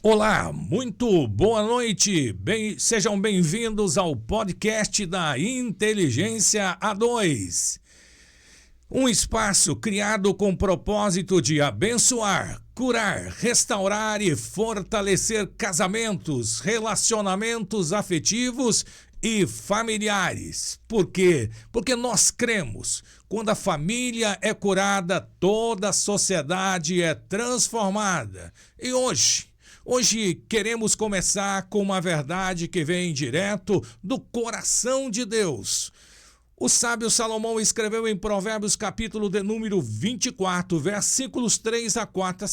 Olá, muito boa noite. Sejam bem-vindos ao podcast da Inteligência A2. Um espaço criado com o propósito de abençoar, curar, restaurar e fortalecer casamentos, relacionamentos afetivos e familiares. Por quê? Porque nós cremos, quando a família é curada, toda a sociedade é transformada. E Hoje queremos começar com uma verdade que vem direto do coração de Deus. O sábio Salomão escreveu em Provérbios capítulo de número 24, versículos 3 a 4, a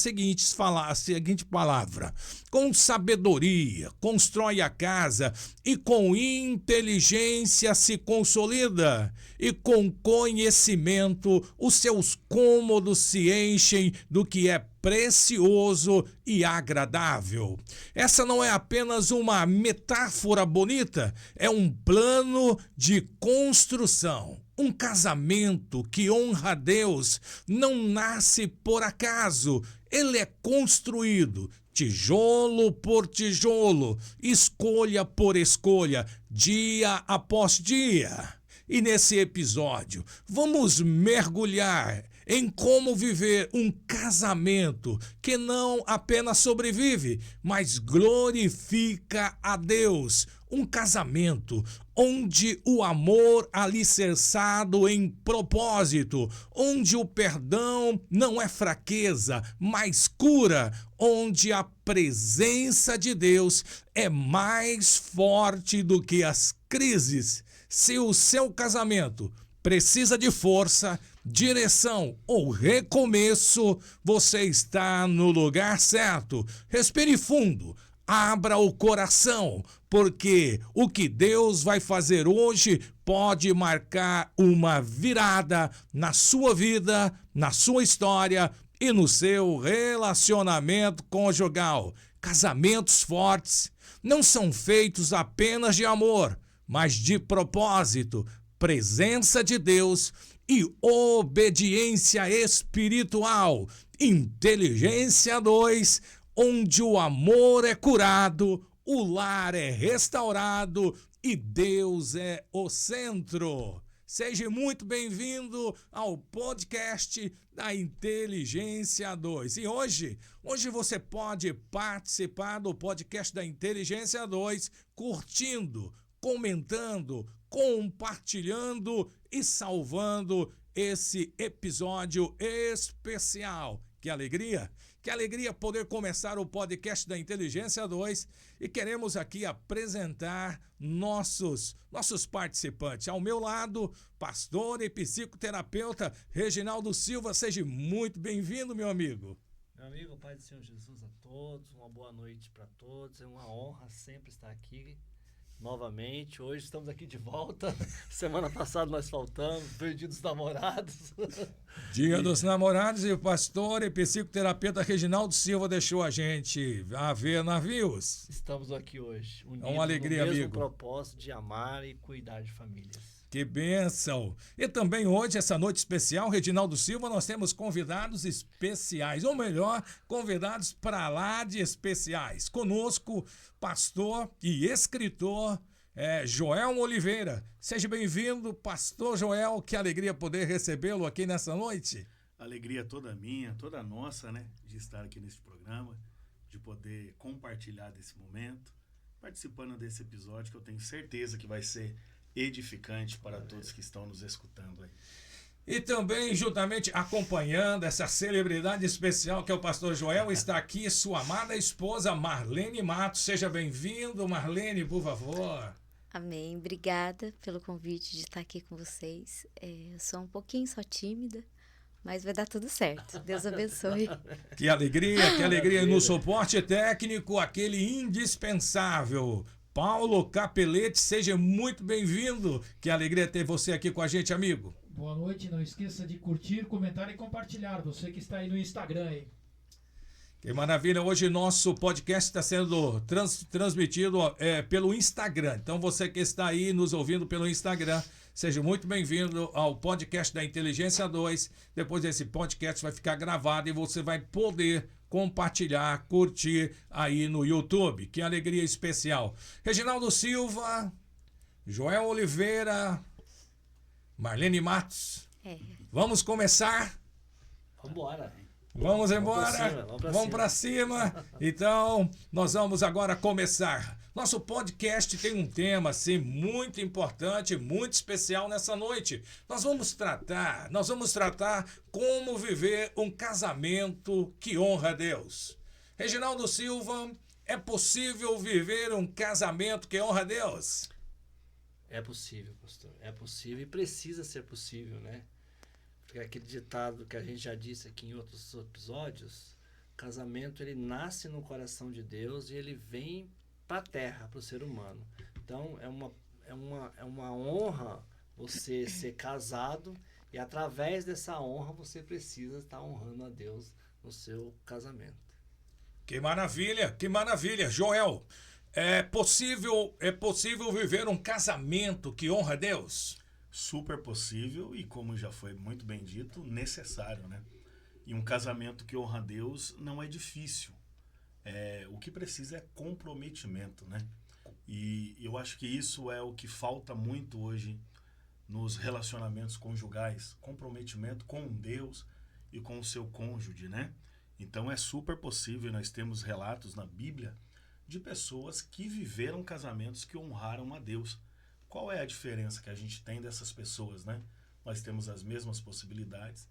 seguinte palavra: com sabedoria constrói a casa, e com inteligência se consolida, e com conhecimento os seus cômodos se enchem do que é precioso e agradável. Essa não é apenas uma metáfora bonita, é um plano de construção. Um casamento que honra a Deus não nasce por acaso, ele é construído tijolo por tijolo, escolha por escolha, dia após dia. E nesse episódio, vamos mergulhar em como viver um casamento que não apenas sobrevive, mas glorifica a Deus. Um casamento onde o amor alicerçado em propósito, onde o perdão não é fraqueza, mas cura, onde a presença de Deus é mais forte do que as crises. Se o seu casamento precisa de força, direção ou recomeço, você está no lugar certo. Respire fundo, abra o coração, porque o que Deus vai fazer hoje pode marcar uma virada na sua vida, na sua história e no seu relacionamento conjugal. Casamentos fortes não são feitos apenas de amor, mas de propósito, presença de Deus e obediência espiritual. Inteligência 2, onde o amor é curado, o lar é restaurado e Deus é o centro. Seja muito bem-vindo ao podcast da Inteligência 2. E hoje você pode participar do podcast da Inteligência 2 curtindo, comentando, compartilhando e salvando esse episódio especial. Que alegria! Que alegria poder começar o podcast da Inteligência 2 e queremos aqui apresentar nossos participantes. Ao meu lado, pastor e psicoterapeuta Reginaldo Silva. Seja muito bem-vindo, meu amigo. Meu amigo, Pai do Senhor Jesus a todos, uma boa noite para todos. É uma honra sempre estar aqui novamente. Hoje estamos aqui de volta. Semana passada nós faltamos, Dia dos Namorados. Dia dos Namorados, e o pastor e psicoterapeuta Reginaldo Silva deixou a gente a ver navios. Estamos aqui hoje, unidos uma alegria, no mesmo amigo. propósito de amar e cuidar de famílias. Que bênção! E também hoje, essa noite especial, Reginaldo Silva, nós temos convidados especiais, ou melhor, convidados para lá de especiais. Conosco, pastor e escritor Joel Oliveira. Seja bem-vindo, pastor Joel, que alegria poder recebê-lo aqui nessa noite. Alegria toda minha, toda nossa, né, de estar aqui nesse programa, de poder compartilhar desse momento, participando desse episódio que eu tenho certeza que vai ser edificante para todos que estão nos escutando aí. E também, juntamente, acompanhando essa celebridade especial que é o pastor Joel, está aqui sua amada esposa Marlene Matos. Seja bem-vindo, Marlene, por favor. Amém. Obrigada pelo convite de estar aqui com vocês. Eu sou um pouquinho só tímida, mas vai dar tudo certo. Deus abençoe. Que alegria, que alegria. E no suporte técnico, aquele indispensável Paulo Capelete, seja muito bem-vindo. Que alegria ter você aqui com a gente, amigo. Boa noite, não esqueça de curtir, comentar e compartilhar. Você que está aí no Instagram, hein? Que maravilha. Hoje nosso podcast está sendo transmitido pelo Instagram. Então você que está aí nos ouvindo pelo Instagram, seja muito bem-vindo ao podcast da Inteligência 2. Depois desse podcast vai ficar gravado e você vai poder compartilhar, curtir aí no YouTube. Que alegria especial. Reginaldo Silva, Joel Oliveira, Marlene Matos. Vamos começar? Vambora. Vamos embora? Vamos para cima. Então, nós vamos agora começar. Nosso podcast tem um tema assim muito importante, muito especial nessa noite. Nós vamos tratar como viver um casamento que honra a Deus. Reginaldo Silva, é possível viver um casamento que honra a Deus? É possível, pastor. É possível e precisa ser possível, né? Porque aquele ditado que a gente já disse aqui em outros episódios, casamento ele nasce no coração de Deus e ele vem para a terra, para o ser humano. Então é uma honra você ser casado e através dessa honra você precisa estar honrando a Deus no seu casamento. Que maravilha, que maravilha. Joel, é possível viver um casamento que honra a Deus? Super possível e, como já foi muito bem dito, necessário, né? E um casamento que honra a Deus não é difícil. O que precisa é comprometimento, né? E eu acho que isso é o que falta muito hoje nos relacionamentos conjugais. Comprometimento com Deus e com o seu cônjuge, né? Então é super possível, nós temos relatos na Bíblia de pessoas que viveram casamentos que honraram a Deus. Qual é a diferença que a gente tem dessas pessoas, né? Nós temos as mesmas possibilidades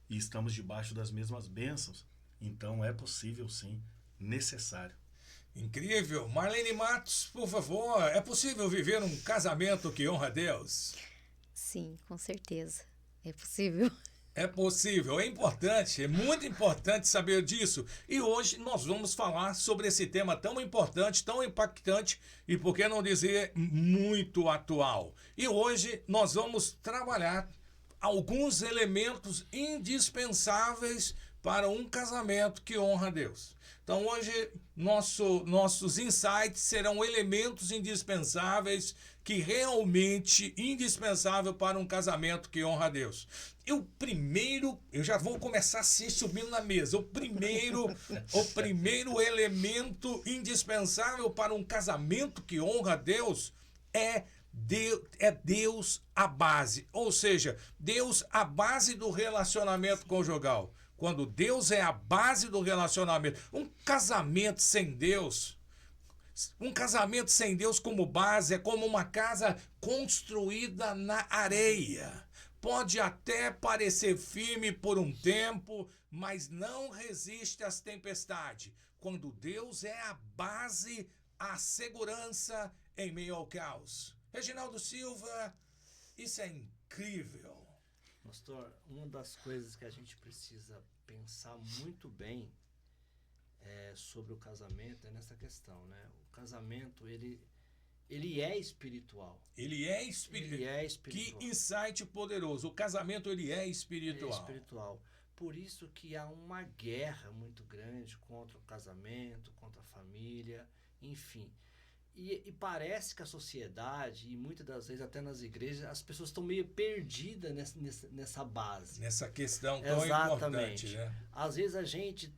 e estamos debaixo das mesmas bênçãos. Então é possível sim, necessário. Incrível. Marlene Matos, por favor, é possível viver um casamento que honra a Deus? Sim, com certeza. É possível. É possível, é importante, é muito importante saber disso. E hoje nós vamos falar sobre esse tema tão importante, tão impactante e, por que não dizer, muito atual. E hoje nós vamos trabalhar alguns elementos indispensáveis para um casamento que honra a Deus. Então hoje nossos insights serão elementos indispensáveis que realmente indispensável para um casamento que honra a Deus. Eu já vou começar assim subindo na mesa. O primeiro elemento indispensável para um casamento que honra a Deus é Deus a base. Ou seja, Deus a base do relacionamento conjugal. Quando Deus é a base do relacionamento, um casamento sem Deus como base é como uma casa construída na areia. Pode até parecer firme por um tempo, mas não resiste às tempestades. Quando Deus é a base, a segurança em meio ao caos. Reginaldo Silva, isso é incrível. Pastor, uma das coisas que a gente precisa pensar muito bem sobre o casamento é nessa questão, né? O casamento, ele é espiritual. Ele é espiritual. Que insight poderoso. O casamento, ele é espiritual. É espiritual. Por isso que há uma guerra muito grande contra o casamento, contra a família, enfim. E parece que a sociedade, e muitas das vezes até nas igrejas, as pessoas estão meio perdidas nessa base. Nessa questão tão importante, né? Às vezes a gente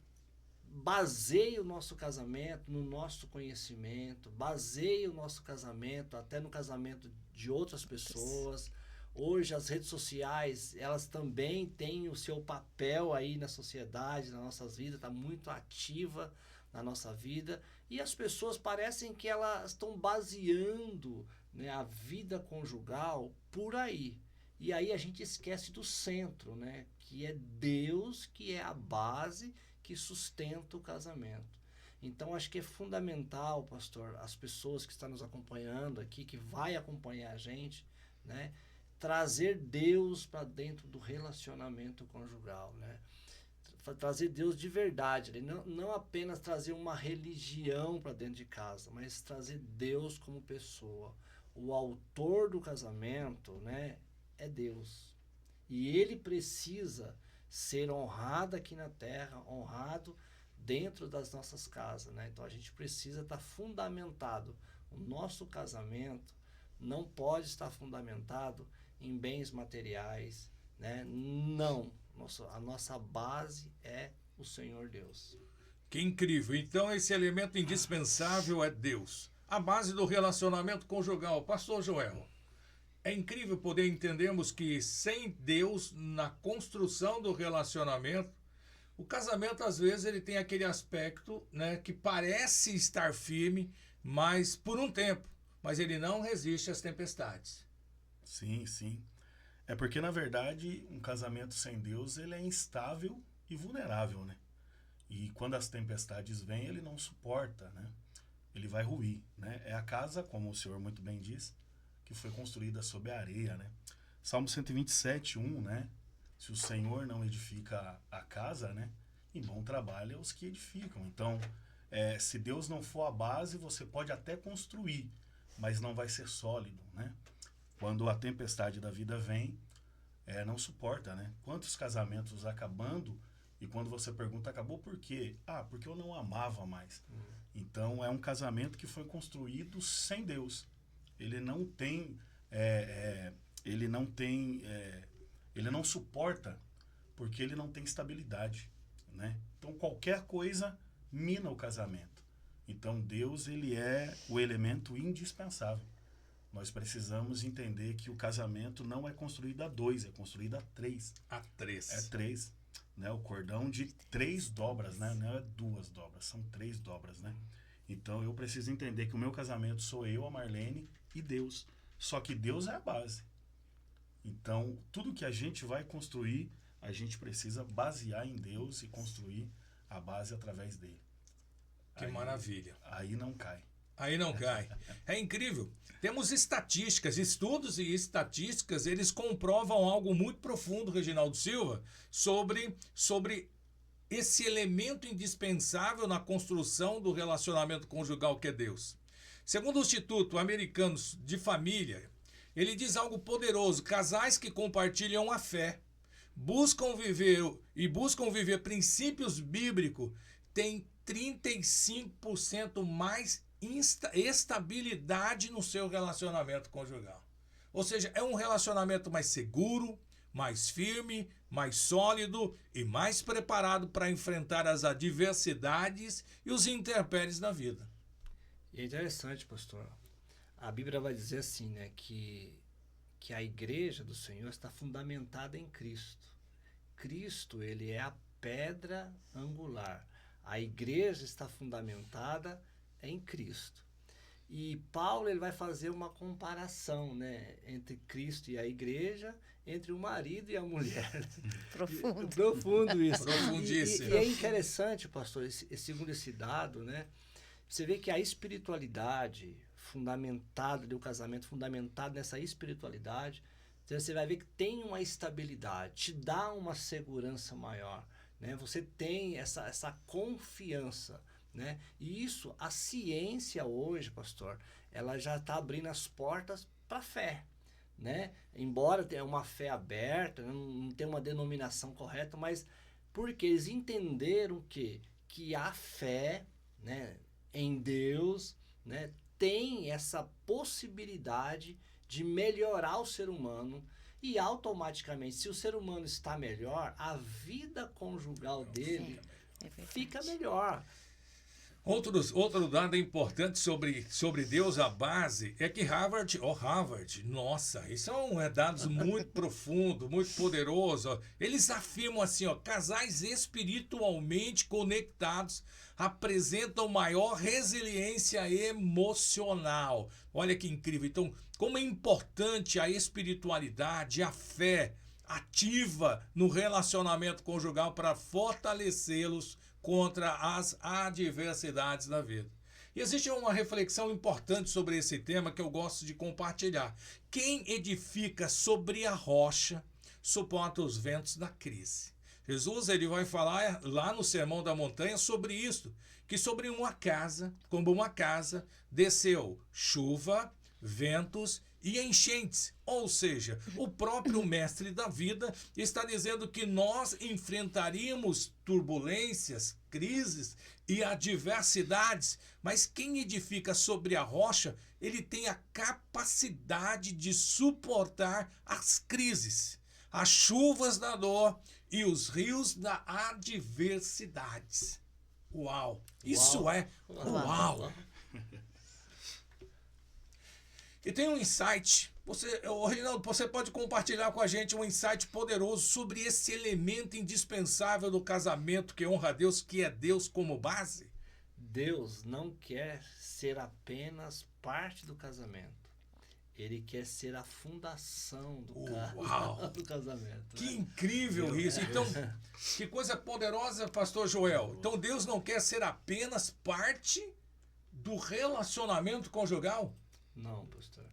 baseia o nosso casamento no nosso conhecimento, baseia o nosso casamento até no casamento de outras pessoas. Hoje as redes sociais, elas também têm o seu papel aí na sociedade, nas nossas vidas, está muito ativa na nossa vida. E as pessoas parecem que elas estão baseando, né, a vida conjugal por aí. E aí a gente esquece do centro, né, que é Deus, que é a base que sustenta o casamento. Então acho que é fundamental, pastor, as pessoas que estão nos acompanhando aqui, que vai acompanhar a gente, né, trazer Deus para dentro do relacionamento conjugal, né? Trazer Deus de verdade, não apenas trazer uma religião para dentro de casa, mas trazer Deus como pessoa. O autor do casamento, né, é Deus. E ele precisa ser honrado aqui na terra, honrado dentro das nossas casas, né? Então a gente precisa estar fundamentado. O nosso casamento não pode estar fundamentado em bens materiais, né? Não. A nossa base é o Senhor Deus. Que incrível. Então, esse elemento indispensável é Deus. A base do relacionamento conjugal. Pastor Joel, é incrível poder entendermos que sem Deus na construção do relacionamento, o casamento, às vezes, ele tem aquele aspecto, né, que parece estar firme, mas por um tempo. Mas ele não resiste às tempestades. Sim, sim. É porque, na verdade, um casamento sem Deus, ele é instável e vulnerável, né? E quando as tempestades vêm, ele não suporta, né? Ele vai ruir, né? É a casa, como o senhor muito bem diz, que foi construída sob a areia, né? Salmo 127:1, né? Se o Senhor não edifica a casa, né? Em bom trabalho é os que edificam. Então, se Deus não for a base, você pode até construir, mas não vai ser sólido, né? Quando a tempestade da vida vem, não suporta, né? Quantos casamentos acabando, e quando você pergunta, acabou por quê? Ah, porque eu não amava mais. Então, é um casamento que foi construído sem Deus. Ele não tem... ele não suporta, porque ele não tem estabilidade, né? Então, qualquer coisa mina o casamento. Então, Deus, ele é o elemento indispensável. Nós precisamos entender que o casamento não é construído a 2, é construído a 3. A 3. É 3. Né? O cordão de 3 dobras, né? Não é 2 dobras, são 3 dobras, né? Então, eu preciso entender que o meu casamento sou eu, a Marlene e Deus. Só que Deus é a base. Então, tudo que a gente vai construir, a gente precisa basear em Deus e construir a base através dele. Que maravilha. Aí não cai. Aí não cai. É incrível. Temos estatísticas, estudos e estatísticas, eles comprovam algo muito profundo, Reginaldo Silva, sobre esse elemento indispensável na construção do relacionamento conjugal que é Deus. Segundo o Instituto Americano de Família, ele diz algo poderoso: casais que compartilham a fé, buscam viver princípios bíblicos, têm 35% mais estabilidade no seu relacionamento conjugal. Ou seja, é um relacionamento mais seguro, mais firme, mais sólido e mais preparado para enfrentar as adversidades e os intempéries da vida. E é interessante, pastor. A Bíblia vai dizer assim, né, que a igreja do Senhor está fundamentada em Cristo. Cristo, ele é a pedra angular. A igreja está fundamentada em Cristo. E Paulo, ele vai fazer uma comparação, né, entre Cristo e a igreja, entre o marido e a mulher. Profundo. Profundo isso. Profundíssimo. E é interessante, pastor, segundo esse dado, né, você vê que a espiritualidade fundamentada, o casamento fundamentado nessa espiritualidade, você vai ver que tem uma estabilidade, te dá uma segurança maior, né? Você tem essa confiança, né? E isso, a ciência hoje, pastor, ela já está abrindo as portas para a fé, né? Embora tenha uma fé aberta, não tenha uma denominação correta, mas porque eles entenderam que a fé, né, em Deus, né, tem essa possibilidade de melhorar o ser humano e automaticamente, se o ser humano está melhor, a vida conjugal dele fica melhor. Outro dado importante sobre Deus, a base, é que Harvard, nossa, isso é dados muito profundo, muito poderoso. Eles afirmam assim, casais espiritualmente conectados apresentam maior resiliência emocional. Olha que incrível. Então, como é importante a espiritualidade, a fé ativa no relacionamento conjugal para fortalecê-los contra as adversidades da vida. E existe uma reflexão importante sobre esse tema que eu gosto de compartilhar. Quem edifica sobre a rocha suporta os ventos da crise. Jesus, ele vai falar lá no Sermão da Montanha sobre isso, que sobre como uma casa, desceu chuva, ventos e enchentes. Ou seja, o próprio mestre da vida está dizendo que nós enfrentaríamos turbulências, crises e adversidades, mas quem edifica sobre a rocha, ele tem a capacidade de suportar as crises, as chuvas da dor e os rios da adversidades. Uau! Isso é uau! E tem um insight. Reinaldo, você pode compartilhar com a gente um insight poderoso sobre esse elemento indispensável do casamento que honra a Deus, que é Deus como base? Deus não quer ser apenas parte do casamento. Ele quer ser a fundação do casamento. Que incrível isso. Então, que coisa poderosa, pastor Joel. Então, Deus não quer ser apenas parte do relacionamento conjugal? Não, pastor.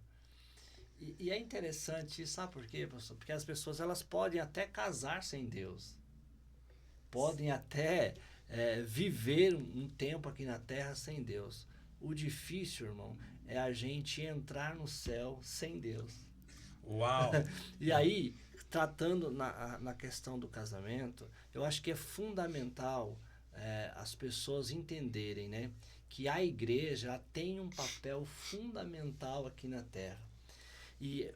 E é interessante isso, sabe por quê, pastor? Porque as pessoas elas podem até casar sem Deus. Podem até viver um tempo aqui na terra sem Deus. O difícil, irmão, é a gente entrar no céu sem Deus. Uau! E aí, tratando na questão do casamento, eu acho que é fundamental as pessoas entenderem, né, que a igreja tem um papel fundamental aqui na terra. E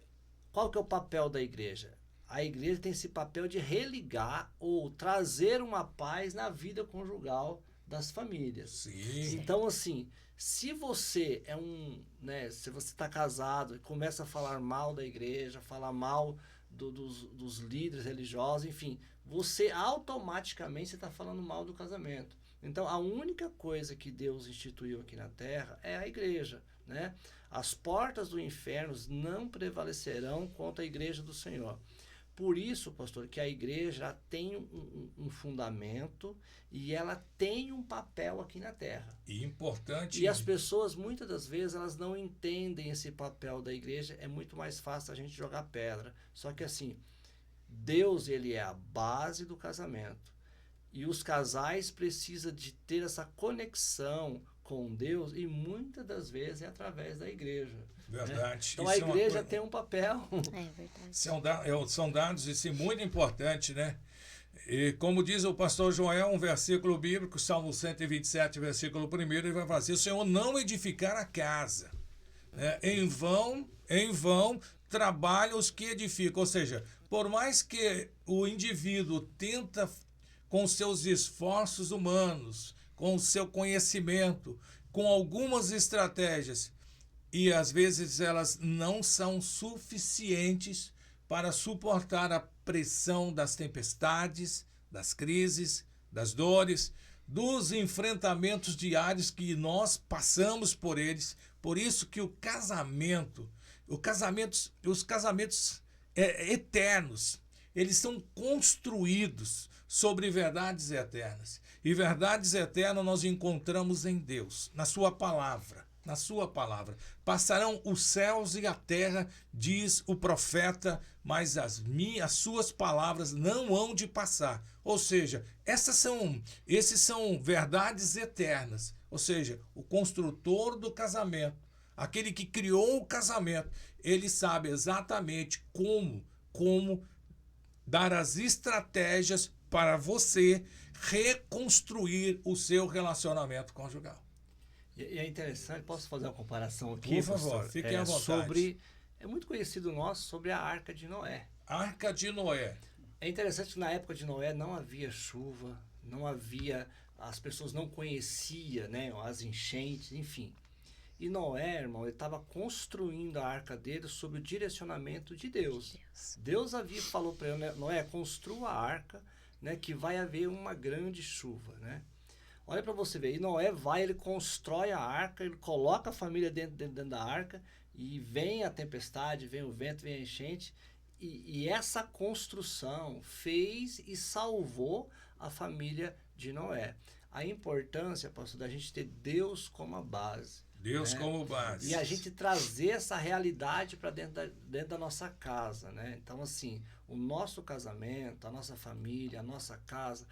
qual que é o papel da igreja? A igreja tem esse papel de religar ou trazer uma paz na vida conjugal das famílias. Sim. Então, assim, se você se você está casado e começa a falar mal da igreja, falar mal dos líderes religiosos, enfim, você automaticamente está falando mal do casamento. Então, a única coisa que Deus instituiu aqui na terra é a igreja, né? As portas do inferno não prevalecerão contra a igreja do Senhor. Por isso, pastor, que a igreja tem um fundamento e ela tem um papel aqui na terra. E importante. E as pessoas, muitas das vezes, elas não entendem esse papel da igreja. É muito mais fácil a gente jogar pedra. Só que assim, Deus, ele é a base do casamento. E os casais precisam de ter essa conexão com Deus e muitas das vezes é através da igreja. Verdade. Né? Então a igreja tem um papel. É verdade. São dados assim, muito importantes, né? E como diz o pastor Joel, um versículo bíblico, Salmo 127, versículo 1, ele vai falar assim: o Senhor não edificar a casa, né? Em vão trabalham os que edificam. Ou seja, por mais que o indivíduo tenta com seus esforços humanos, com o seu conhecimento, com algumas estratégias, e às vezes elas não são suficientes para suportar a pressão das tempestades, das crises, das dores, dos enfrentamentos diários que nós passamos por eles. Por isso que os casamentos eternos, eles são construídos sobre verdades eternas. E verdades eternas nós encontramos em Deus, na sua palavra. Na sua palavra. Passarão os céus e a terra, diz o profeta, mas as suas palavras não hão de passar. Ou seja, esses são verdades eternas. Ou seja, o construtor do casamento, aquele que criou o casamento, ele sabe exatamente como dar as estratégias para você reconstruir o seu relacionamento conjugal. E é interessante, posso fazer uma comparação aqui? Por favor, pastor? fiquem à vontade. É muito conhecido nosso sobre a Arca de Noé. Arca de Noé. É interessante que na época de Noé não havia chuva, as pessoas não conheciam, né, as enchentes, enfim. E Noé, irmão, ele estava construindo a arca dele sob o direcionamento de Deus. Deus falou para ele, né, Noé, construa a arca, né, que vai haver uma grande chuva, né? Olha para você ver, e Noé ele constrói a arca, ele coloca a família dentro da arca, e vem a tempestade, vem o vento, vem a enchente, e essa construção fez e salvou a família de Noé. A importância, pastor, da gente ter Deus como a base. Deus, né, como base. E a gente trazer essa realidade para dentro da nossa casa, né? Então, assim, o nosso casamento, a nossa família, a nossa casa,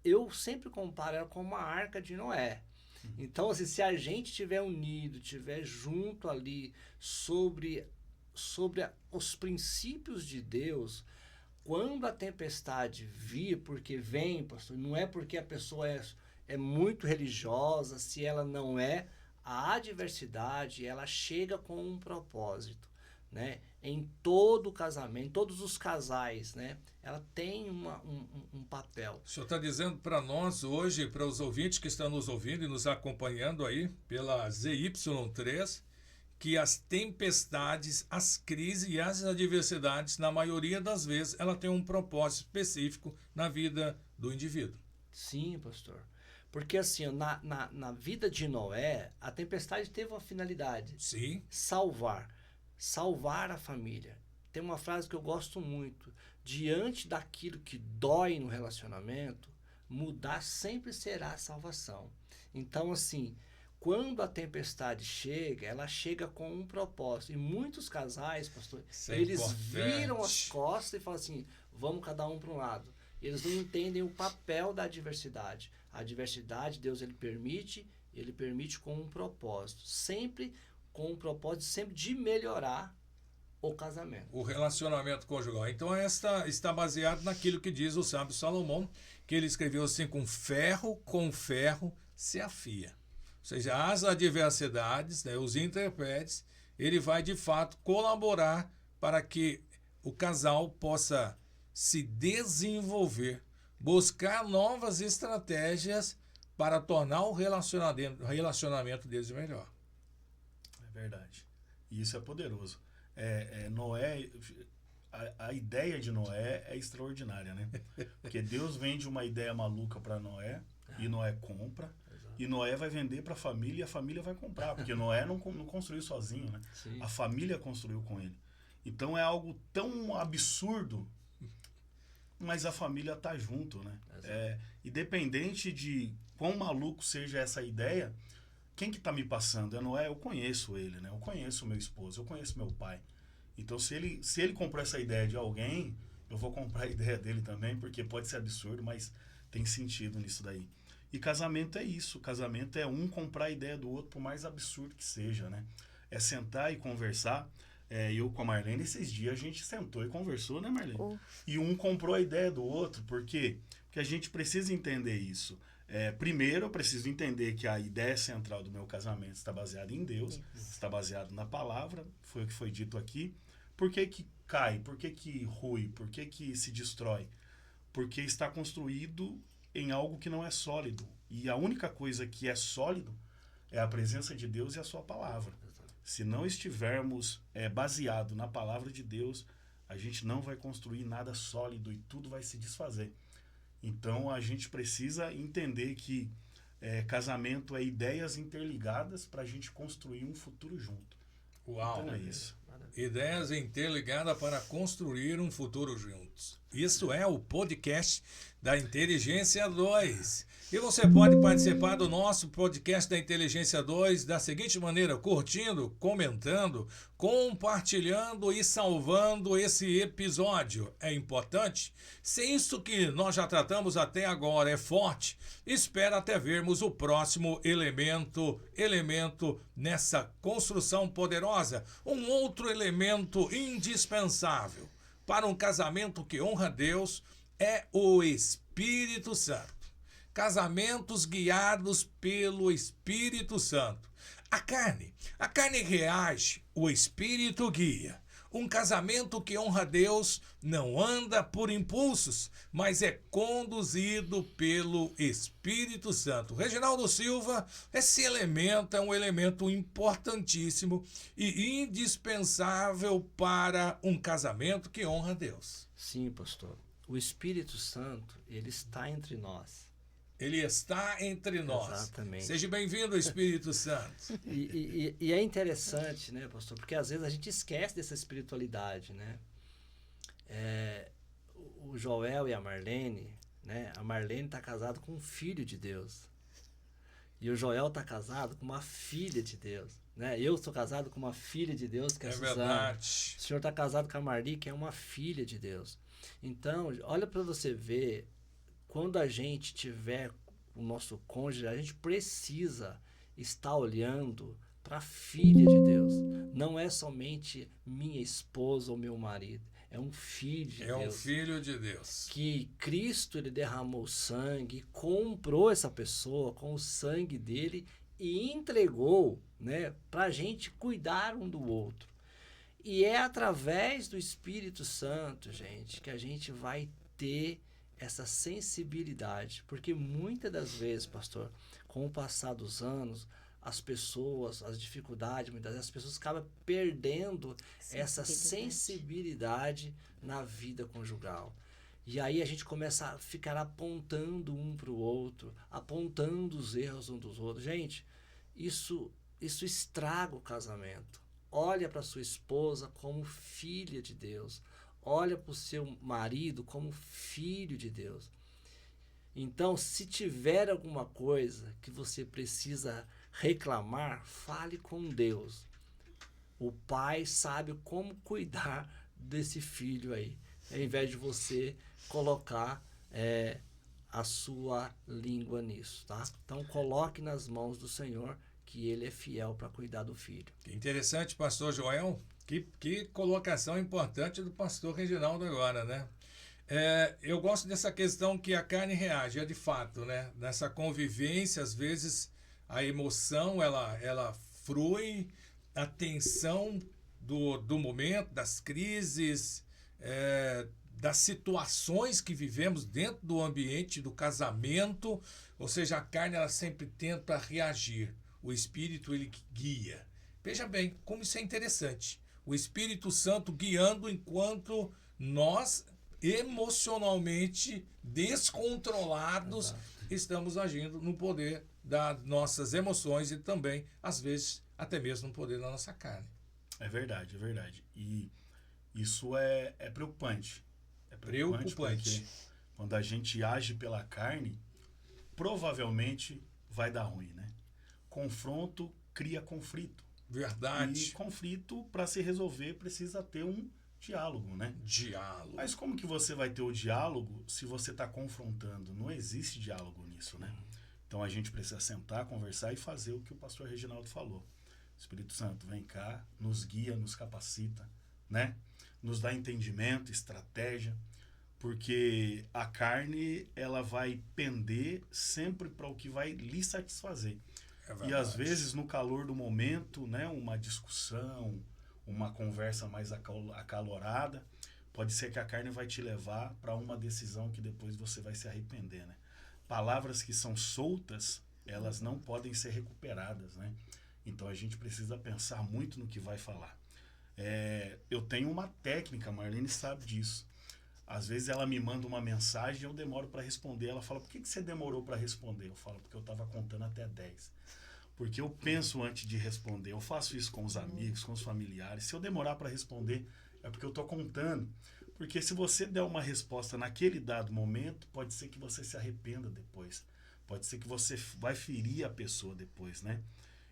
eu sempre comparo ela com uma arca de Noé. Então, assim, se a gente estiver unido, estiver junto ali sobre os princípios de Deus, quando a tempestade vir, porque vem, pastor, não é porque a pessoa é muito religiosa, se ela não é, a adversidade, ela chega com um propósito, né? Em todo casamento, todos os casais, né? Ela tem um papel. O senhor está dizendo para nós hoje, para os ouvintes que estão nos ouvindo e nos acompanhando aí pela ZY3, que as tempestades, as crises e as adversidades, na maioria das vezes, ela tem um propósito específico na vida do indivíduo. Sim, pastor. Porque assim, ó, na vida de Noé, a tempestade teve uma finalidade. Sim. Salvar a família. Tem uma frase que eu gosto muito: diante daquilo que dói no relacionamento, mudar sempre será a salvação. Então, assim, quando a tempestade chega, ela chega com um propósito. E muitos casais, pastor, eles viram as costas e falam assim: vamos cada um para um lado. Eles não entendem o papel da adversidade. A adversidade, Deus ele permite com um propósito. Sempre com um propósito sempre de melhorar o casamento. O relacionamento conjugal. Então, esta está baseado naquilo que diz o sábio Salomão, que ele escreveu assim: com ferro se afia. Ou seja, as adversidades, né, os intempéries, ele vai de fato colaborar para que o casal possa se desenvolver, buscar novas estratégias para tornar o relacionamento deles melhor. É verdade. E isso é poderoso. Noé, a ideia de Noé é extraordinária, né? Porque Deus vende uma ideia maluca para Noé e Noé compra. E Noé vai vender para a família e a família vai comprar, porque Noé não construiu sozinho, né? Sim. A família construiu com ele. Então é algo tão absurdo, mas a família está junto, né? Independente de quão maluco seja essa ideia, quem que está me passando? É Noé? Eu conheço ele, né? Eu conheço meu esposo, eu conheço meu pai. Então se ele comprou essa ideia de alguém, eu vou comprar a ideia dele também, porque pode ser absurdo, mas tem sentido nisso daí. E casamento é isso. Casamento é um comprar a ideia do outro, por mais absurdo que seja, né? É sentar e conversar. Eu com a Marlene, esses dias a gente sentou e conversou, né, Marlene? E um comprou a ideia do outro. Por quê? Porque a gente precisa entender isso. Primeiro, eu preciso entender que a ideia central do meu casamento está baseada em Deus, está baseado na palavra, foi o que foi dito aqui. Por que que cai? Por que que rui? Por que que se destrói? Porque está construído em algo que não é sólido. E a única coisa que é sólido é a presença de Deus e a sua palavra. Se não estivermos baseado na palavra de Deus, a gente não vai construir nada sólido e tudo vai se desfazer. Então a gente precisa entender que casamento é ideias interligadas para a gente construir um futuro junto. Uau! Então é isso. Ideias interligadas para construir um futuro juntos. Isso é o podcast da Inteligência 2. E você pode participar do nosso podcast da Inteligência 2 da seguinte maneira: curtindo, comentando, compartilhando e salvando esse episódio. É importante? Se isso que nós já tratamos até agora é forte, espera até vermos o próximo elemento nessa construção poderosa. Um outro elemento indispensável para um casamento que honra Deus é o Espírito Santo. Casamentos guiados pelo Espírito Santo. A carne reage, o Espírito guia. Um casamento que honra Deus não anda por impulsos, mas é conduzido pelo Espírito Santo. Reginaldo Silva, esse elemento é um elemento importantíssimo e indispensável para um casamento que honra Deus. Sim, pastor. O Espírito Santo, ele está entre nós. Ele está entre nós. Exatamente. Seja bem-vindo, Espírito Santo. E é interessante, né, pastor? Porque às vezes a gente esquece dessa espiritualidade, né? O Joel e a Marlene, né? A Marlene está casada com um filho de Deus. E o Joel está casado com uma filha de Deus, né? Eu sou casado com uma filha de Deus, que é a Suzana. Verdade. O senhor está casado com a Marli, que é uma filha de Deus. Então, olha para você ver. Quando a gente tiver o nosso cônjuge, a gente precisa estar olhando para a filha de Deus. Não é somente minha esposa ou meu marido. É um filho de Deus. É um filho de Deus. Que Cristo ele derramou sangue, comprou essa pessoa com o sangue dele e entregou, né, para a gente cuidar um do outro. E é através do Espírito Santo, gente, que a gente vai ter essa sensibilidade. Porque muitas das vezes, pastor, com o passar dos anos, as pessoas, as dificuldades, muitas vezes as pessoas acabam perdendo essa sensibilidade na vida conjugal. E aí a gente começa a ficar apontando um para o outro, apontando os erros um dos outros. Gente, isso estraga o casamento. Olha para sua esposa como filha de Deus. Olha para o seu marido como filho de Deus. Então, se tiver alguma coisa que você precisa reclamar, fale com Deus. O pai sabe como cuidar desse filho aí, ao invés de você colocar a sua língua nisso, tá? Então, coloque nas mãos do Senhor, que Ele é fiel para cuidar do filho. Que interessante, pastor Joel. Que colocação importante do pastor Reginaldo agora, né? Eu gosto dessa questão que a carne reage, de fato, né? Nessa convivência, às vezes, a emoção, ela flui, a tensão do momento, das crises, das situações que vivemos dentro do ambiente do casamento, ou seja, a carne ela sempre tenta reagir, o Espírito ele guia. Veja bem como isso é interessante, o Espírito Santo guiando enquanto nós emocionalmente descontrolados estamos agindo no poder das nossas emoções e também, às vezes, até mesmo no poder da nossa carne. É verdade, é verdade. E isso é preocupante. É preocupante. Porque quando a gente age pela carne, provavelmente vai dar ruim, né? Confronto cria conflito. Verdade. E conflito, para se resolver, precisa ter um diálogo, né? Diálogo. Mas como que você vai ter o diálogo se você está confrontando? Não existe diálogo nisso, né? Então a gente precisa sentar, conversar e fazer o que o pastor Reginaldo falou. Espírito Santo, vem cá, nos guia, nos capacita, né? Nos dá entendimento, estratégia, porque a carne, ela vai pender sempre para o que vai lhe satisfazer. E às vezes, no calor do momento, né, uma discussão, uma conversa mais acalorada, pode ser que a carne vai te levar para uma decisão que depois você vai se arrepender, né? Palavras que são soltas, elas não podem ser recuperadas, né? Então a gente precisa pensar muito no que vai falar. Eu tenho uma técnica, a Marlene sabe disso. Às vezes ela me manda uma mensagem e eu demoro para responder. Ela fala, por que você demorou para responder? Eu falo, porque eu estava contando até 10. Porque eu penso antes de responder. Eu faço isso com os amigos, com os familiares. Se eu demorar para responder, é porque eu estou contando. Porque se você der uma resposta naquele dado momento, pode ser que você se arrependa depois. Pode ser que você vai ferir a pessoa depois, né?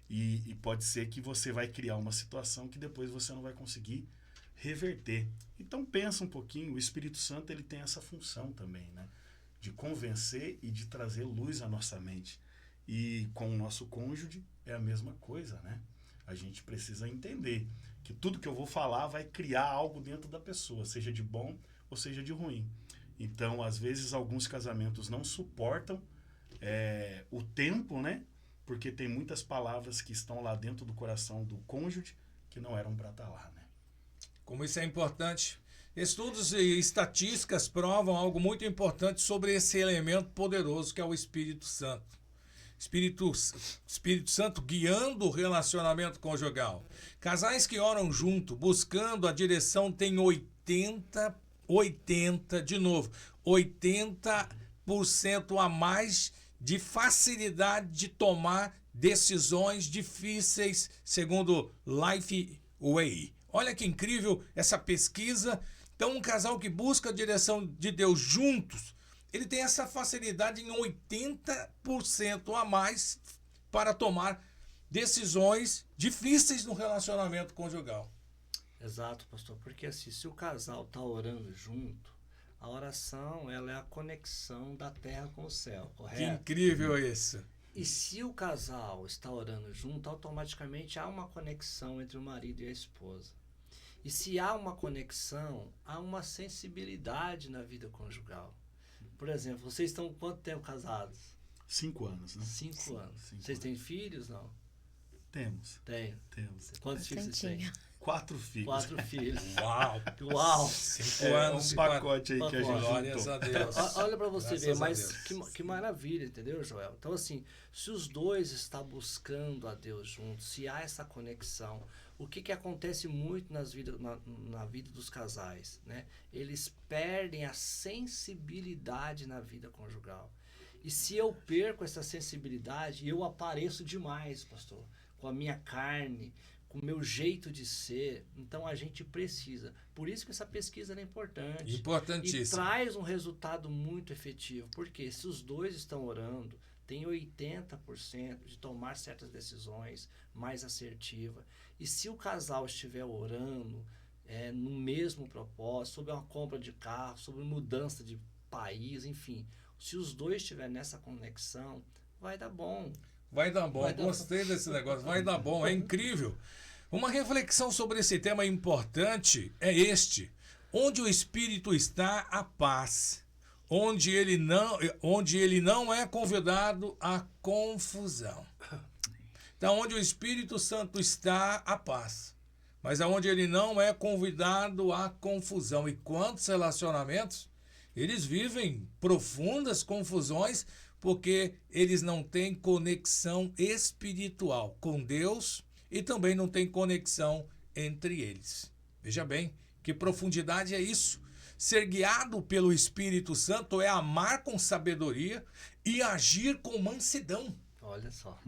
E pode ser que você vai criar uma situação que depois você não vai conseguir reverter. Então pensa um pouquinho, o Espírito Santo ele tem essa função também, né? De convencer e de trazer luz à nossa mente. E com o nosso cônjuge é a mesma coisa, né? A gente precisa entender que tudo que eu vou falar vai criar algo dentro da pessoa, seja de bom ou seja de ruim. Então, às vezes, alguns casamentos não suportam o tempo, né? Porque tem muitas palavras que estão lá dentro do coração do cônjuge que não eram para estar lá, né? Como isso é importante. Estudos e estatísticas provam algo muito importante sobre esse elemento poderoso que é o Espírito Santo. Espírito Santo guiando o relacionamento conjugal. Casais que oram junto, buscando a direção, têm 80% a mais de facilidade de tomar decisões difíceis, segundo Lifeway. Olha que incrível essa pesquisa. Então, um casal que busca a direção de Deus juntos, ele tem essa facilidade em 80% a mais para tomar decisões difíceis no relacionamento conjugal. Exato, pastor, porque assim, se o casal está orando junto, a oração ela é a conexão da terra com o céu, correto? Que incrível isso. E se o casal está orando junto, automaticamente há uma conexão entre o marido e a esposa. E se há uma conexão, há uma sensibilidade na vida conjugal. Por exemplo, vocês estão quanto tempo casados? 5 anos, né? 5 anos. Vocês têm filhos, não? Temos. Temos. Quantos filhos você tem? Bastantinho. 4 filhos. 4 filhos. Uau! Uau! 5 É anos um e pacote aí que a gente glórias juntou. a Deus. Olha para você Graças ver, a mas Deus. que maravilha, entendeu, Joel? Então, assim, se os dois estão buscando a Deus juntos, se há essa conexão, o que acontece muito na vida dos casais, né? Eles perdem a sensibilidade na vida conjugal. E se eu perco essa sensibilidade, eu apareço demais, pastor, com a minha carne, com o meu jeito de ser. Então a gente precisa. Por isso que essa pesquisa é importante. E Importantíssimo. traz um resultado muito efetivo. Porque se os dois estão orando, tem 80% de tomar certas decisões mais assertivas. E se o casal estiver orando no mesmo propósito, sobre uma compra de carro, sobre mudança de país, enfim, se os dois estiverem nessa conexão, vai dar bom. Vai dar bom, gostei desse negócio, vai dar bom, é incrível. Uma reflexão sobre esse tema importante é este: onde o Espírito está, a paz. Onde ele não é convidado, a confusão. Então, onde o Espírito Santo está, a paz. Mas aonde ele não é convidado, a confusão. E quantos relacionamentos, eles vivem profundas confusões porque eles não têm conexão espiritual com Deus e também não têm conexão entre eles. Veja bem, que profundidade é isso. Ser guiado pelo Espírito Santo é amar com sabedoria e agir com mansidão. Olha só.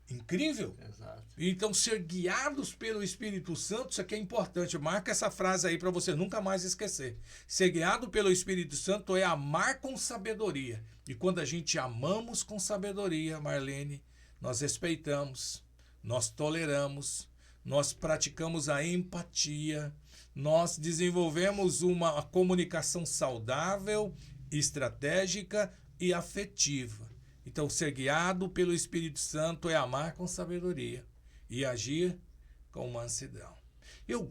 Incrível? Exato. Então, ser guiados pelo Espírito Santo, isso aqui é importante. Marca essa frase aí para você nunca mais esquecer. Ser guiado pelo Espírito Santo é amar com sabedoria. E quando a gente amamos com sabedoria, Marlene, nós respeitamos, nós toleramos, nós praticamos a empatia, nós desenvolvemos uma comunicação saudável, estratégica e afetiva. Então, ser guiado pelo Espírito Santo é amar com sabedoria e agir com mansidão. Eu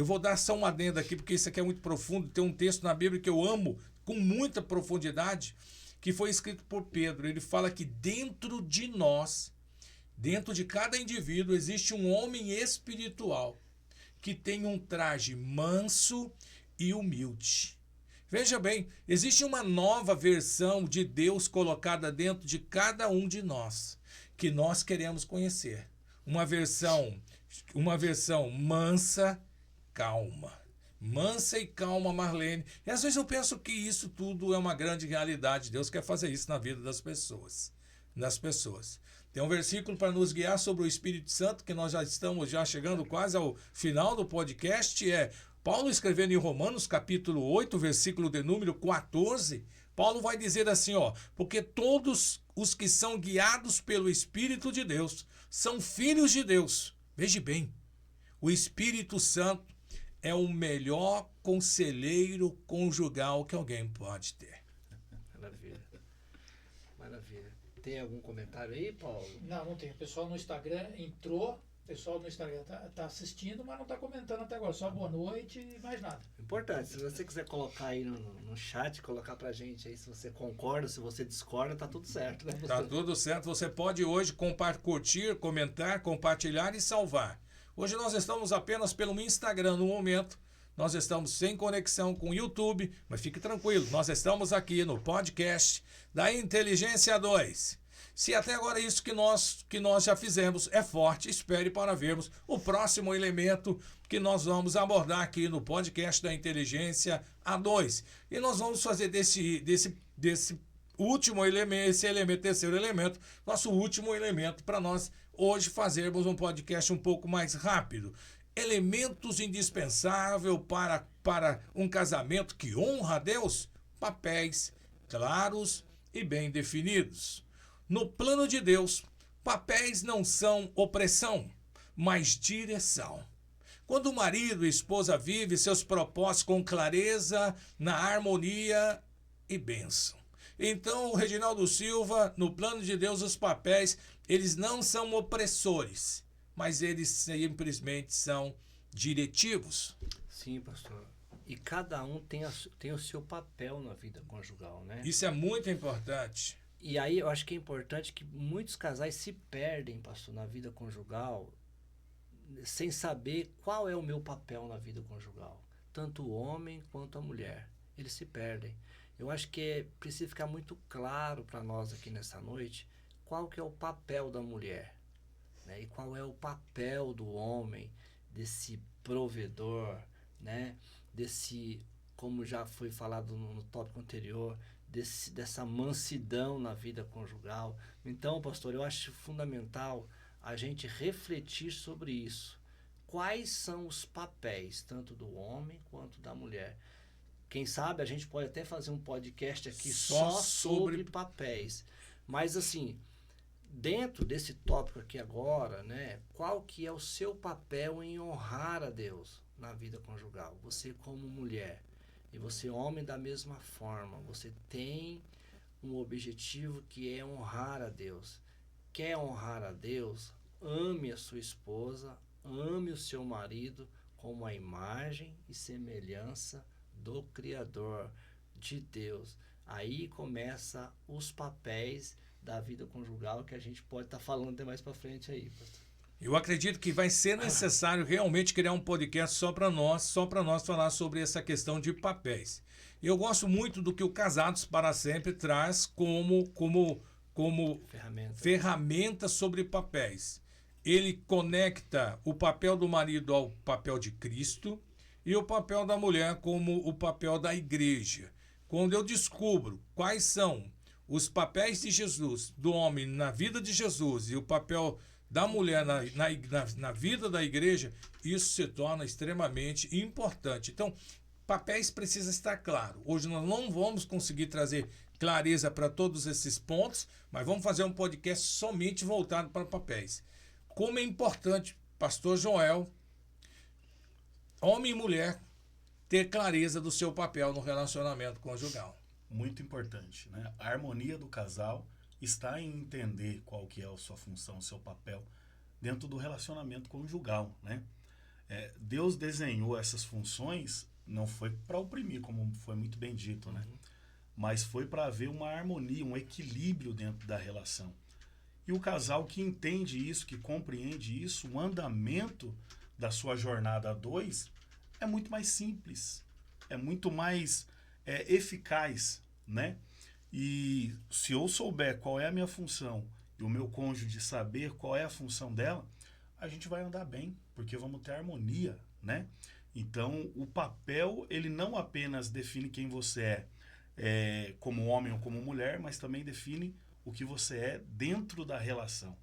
vou dar só uma adenda aqui, porque isso aqui é muito profundo. Tem um texto na Bíblia que eu amo com muita profundidade, que foi escrito por Pedro. Ele fala que dentro de nós, dentro de cada indivíduo, existe um homem espiritual que tem um traje manso e humilde. Veja bem, existe uma nova versão de Deus colocada dentro de cada um de nós, que nós queremos conhecer. Uma versão mansa, calma. Mansa e calma, Marlene. E às vezes eu penso que isso tudo é uma grande realidade. Deus quer fazer isso na vida das pessoas. Tem um versículo para nos guiar sobre o Espírito Santo, que nós já estamos chegando quase ao final do podcast, Paulo escrevendo em Romanos, capítulo 8, versículo de número 14, Paulo vai dizer assim, porque todos os que são guiados pelo Espírito de Deus são filhos de Deus. Veja bem, o Espírito Santo é o melhor conselheiro conjugal que alguém pode ter. Maravilha. Tem algum comentário aí, Paulo? Não tem. O pessoal no Instagram entrou. O pessoal no Instagram tá assistindo, mas não tá comentando até agora. Só boa noite e mais nada. Importante, se você quiser colocar aí no chat, colocar pra gente aí se você concorda, se você discorda, tá tudo certo, né? Tá tudo certo. Você pode hoje curtir, comentar, compartilhar e salvar. Hoje nós estamos apenas pelo Instagram no momento. Nós estamos sem conexão com o YouTube, mas fique tranquilo, nós estamos aqui no podcast da Inteligência 2. Se até agora isso que nós já fizemos é forte, espere para vermos o próximo elemento que nós vamos abordar aqui no podcast da Inteligência A2. E nós vamos fazer desse último elemento, terceiro elemento, nosso último elemento para nós hoje fazermos um podcast um pouco mais rápido. Elementos indispensáveis para um casamento que honra a Deus, papéis claros e bem definidos. No plano de Deus, papéis não são opressão, mas direção. Quando o marido e a esposa vivem seus propósitos com clareza, na harmonia e bênção. Então, o Reginaldo Silva, no plano de Deus, os papéis, eles não são opressores, mas eles simplesmente são diretivos. Sim, pastor. E cada um tem o seu papel na vida conjugal, né? Isso é muito importante. E aí eu acho que é importante que muitos casais se perdem, pastor, na vida conjugal, sem saber qual é o meu papel na vida conjugal. Tanto o homem quanto a mulher. Eles se perdem. Eu acho que precisa ficar muito claro para nós aqui nessa noite qual que é o papel da mulher, né? E qual é o papel do homem, desse provedor, né? Desse, como já foi falado no tópico anterior, dessa mansidão na vida conjugal. Então, pastor, eu acho fundamental a gente refletir sobre isso. Quais são os papéis, tanto do homem quanto da mulher? Quem sabe a gente pode até fazer um podcast aqui só sobre papéis. Mas assim, dentro desse tópico aqui agora, né, qual que é o seu papel em honrar a Deus na vida conjugal? Você como mulher e você homem da mesma forma, você tem um objetivo que é honrar a Deus. Quer honrar a Deus? Ame a sua esposa, ame o seu marido como a imagem e semelhança do Criador, de Deus. Aí começa os papéis da vida conjugal que a gente pode estar falando até mais para frente aí, pastor. Eu acredito que vai ser necessário realmente criar um podcast só para nós falar sobre essa questão de papéis. Eu gosto muito do que o Casados para Sempre traz como ferramenta sobre papéis. Ele conecta o papel do marido ao papel de Cristo e o papel da mulher como o papel da igreja. Quando eu descubro quais são os papéis de Jesus, do homem na vida de Jesus e o papel da mulher na vida da igreja, isso se torna extremamente importante. Então, papéis precisa estar claro. Hoje nós não vamos conseguir trazer clareza para todos esses pontos, mas vamos fazer um podcast somente voltado para papéis. Como é importante, pastor Joel, homem e mulher, ter clareza do seu papel no relacionamento conjugal. Muito importante, né? A harmonia do casal está em entender qual que é a sua função, o seu papel dentro do relacionamento conjugal, né? Deus desenhou essas funções, não foi para oprimir, como foi muito bem dito, né? Mas foi para haver uma harmonia, um equilíbrio dentro da relação. E o casal que entende isso, que compreende isso, o andamento da sua jornada a dois é muito mais simples, é muito mais eficaz, né? E se eu souber qual é a minha função e o meu cônjuge saber qual é a função dela, a gente vai andar bem, porque vamos ter harmonia, né? Então, o papel, ele não apenas define quem você é como homem ou como mulher, mas também define o que você é dentro da relação,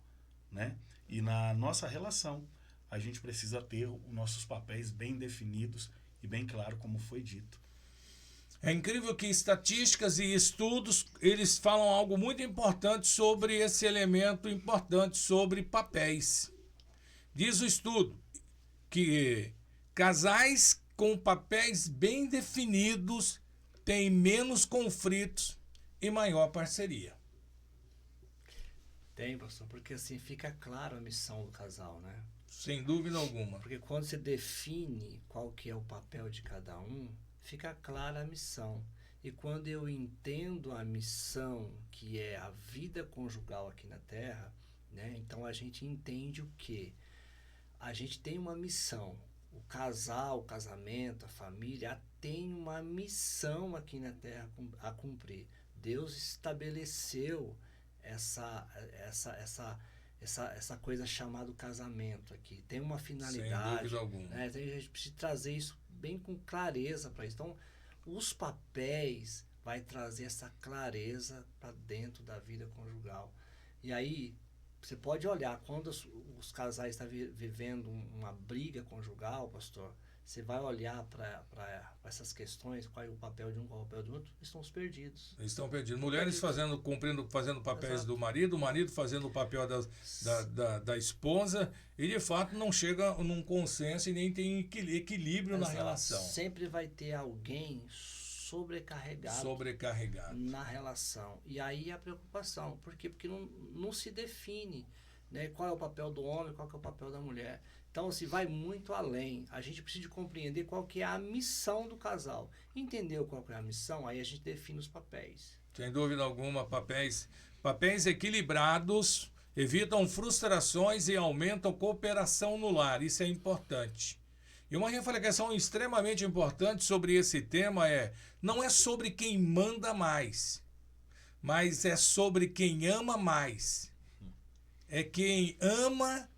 né? E na nossa relação, a gente precisa ter os nossos papéis bem definidos e bem claro, como foi dito. É incrível que estatísticas e estudos, eles falam algo muito importante sobre esse elemento importante sobre papéis. Diz o estudo que casais com papéis bem definidos têm menos conflitos e maior parceria. Tem, pastor, porque assim fica claro a missão do casal, né? Sem dúvida alguma. Porque quando você define qual que é o papel de cada um, fica clara a missão. E quando eu entendo a missão, que é a vida conjugal aqui na Terra, né? Então a gente entende o quê? A gente tem uma missão. O casal, o casamento, a família tem uma missão aqui na Terra a cumprir. Deus estabeleceu essa coisa chamada casamento aqui. Tem uma finalidade. Sem dúvida alguma. Né? Então a gente precisa trazer isso bem com clareza para isso. Então, os papéis vai trazer essa clareza para dentro da vida conjugal. E aí, você pode olhar, quando os casais estão vivendo uma briga conjugal, pastor, você vai olhar para essas questões, qual é o papel de um, qual é o papel do outro, eles estão perdidos. Eles estão perdidos. Mulheres fazendo papéis Exato. do marido, o marido fazendo o papel da esposa, e de fato não chega num consenso e nem tem equilíbrio na relação. Sempre vai ter alguém sobrecarregado na relação. E aí a preocupação. Por quê? Porque não se define né? Qual é o papel do homem, qual que é o papel da mulher. Então, assim, vai muito além. A gente precisa de compreender qual que é a missão do casal. Entendeu qual que é a missão? Aí a gente define os papéis. Sem dúvida alguma, papéis equilibrados evitam frustrações e aumentam cooperação no lar. Isso é importante. E uma reflexão extremamente importante sobre esse tema não é sobre quem manda mais, mas é sobre quem ama mais. É quem ama,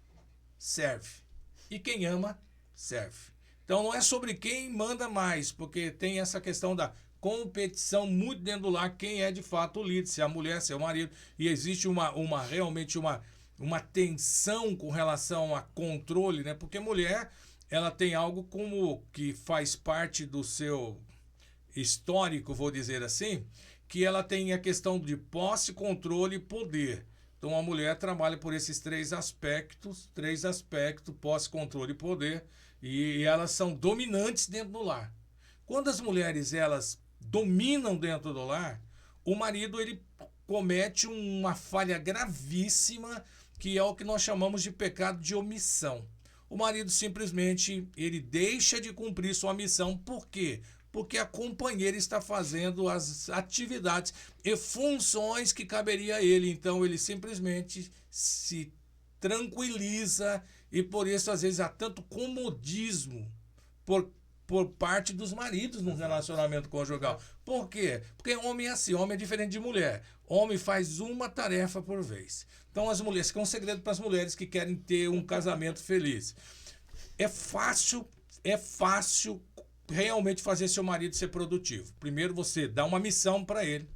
serve. E quem ama, serve. Então não é sobre quem manda mais, porque tem essa questão da competição muito dentro do lar, quem é de fato o líder, se é a mulher, se é o marido, e existe realmente uma tensão com relação a controle, né? Porque mulher, ela tem algo como que faz parte do seu histórico, vou dizer assim, que ela tem a questão de posse, controle e poder. Então a mulher trabalha por esses três aspectos, posse, controle e poder, e elas são dominantes dentro do lar. Quando as mulheres elas dominam dentro do lar, o marido ele comete uma falha gravíssima, que é o que nós chamamos de pecado de omissão. O marido simplesmente ele deixa de cumprir sua missão. Por quê? Porque a companheira está fazendo as atividades e funções que caberia a ele. Então ele simplesmente se tranquiliza e por isso às vezes há tanto comodismo por parte dos maridos no relacionamento conjugal. Por quê? Porque homem é assim, homem é diferente de mulher. Homem faz uma tarefa por vez. Então as mulheres, que é um segredo para as mulheres que querem ter um casamento feliz. É fácil realmente fazer seu marido ser produtivo. Primeiro você dá uma missão para ele.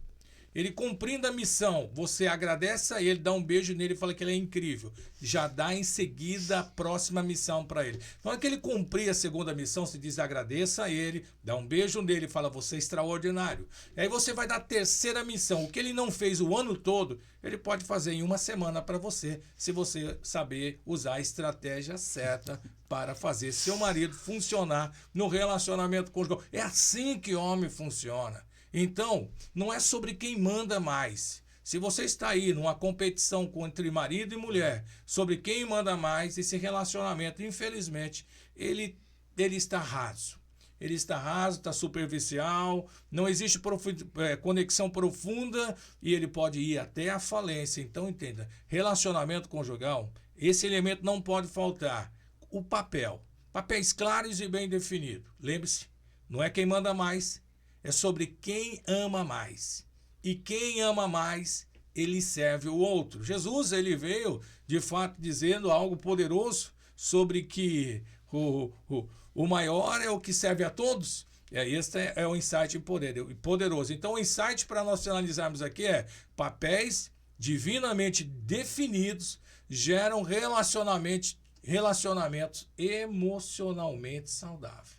Ele cumprindo a missão, você agradece a ele, dá um beijo nele e fala que ele é incrível. Já dá em seguida a próxima missão para ele. Na hora que ele cumprir a segunda missão, você diz agradeça a ele, dá um beijo nele e fala você é extraordinário. E aí você vai dar a terceira missão. O que ele não fez o ano todo, ele pode fazer em uma semana para você, se você saber usar a estratégia certa para fazer seu marido funcionar no relacionamento conjugal. É assim que homem funciona. Então, não é sobre quem manda mais. Se você está aí numa competição entre marido e mulher, sobre quem manda mais, esse relacionamento, infelizmente, ele está raso. Ele está raso, está superficial, não existe conexão profunda e ele pode ir até a falência. Então, entenda, relacionamento conjugal, esse elemento não pode faltar. O papéis claros e bem definidos. Lembre-se, não é quem manda mais, é sobre quem ama mais. E quem ama mais, ele serve o outro. Jesus, ele veio, de fato, dizendo algo poderoso sobre que o maior é o que serve a todos. Este é o insight poderoso. Então, o insight para nós finalizarmos aqui é papéis divinamente definidos geram relacionamentos emocionalmente saudáveis.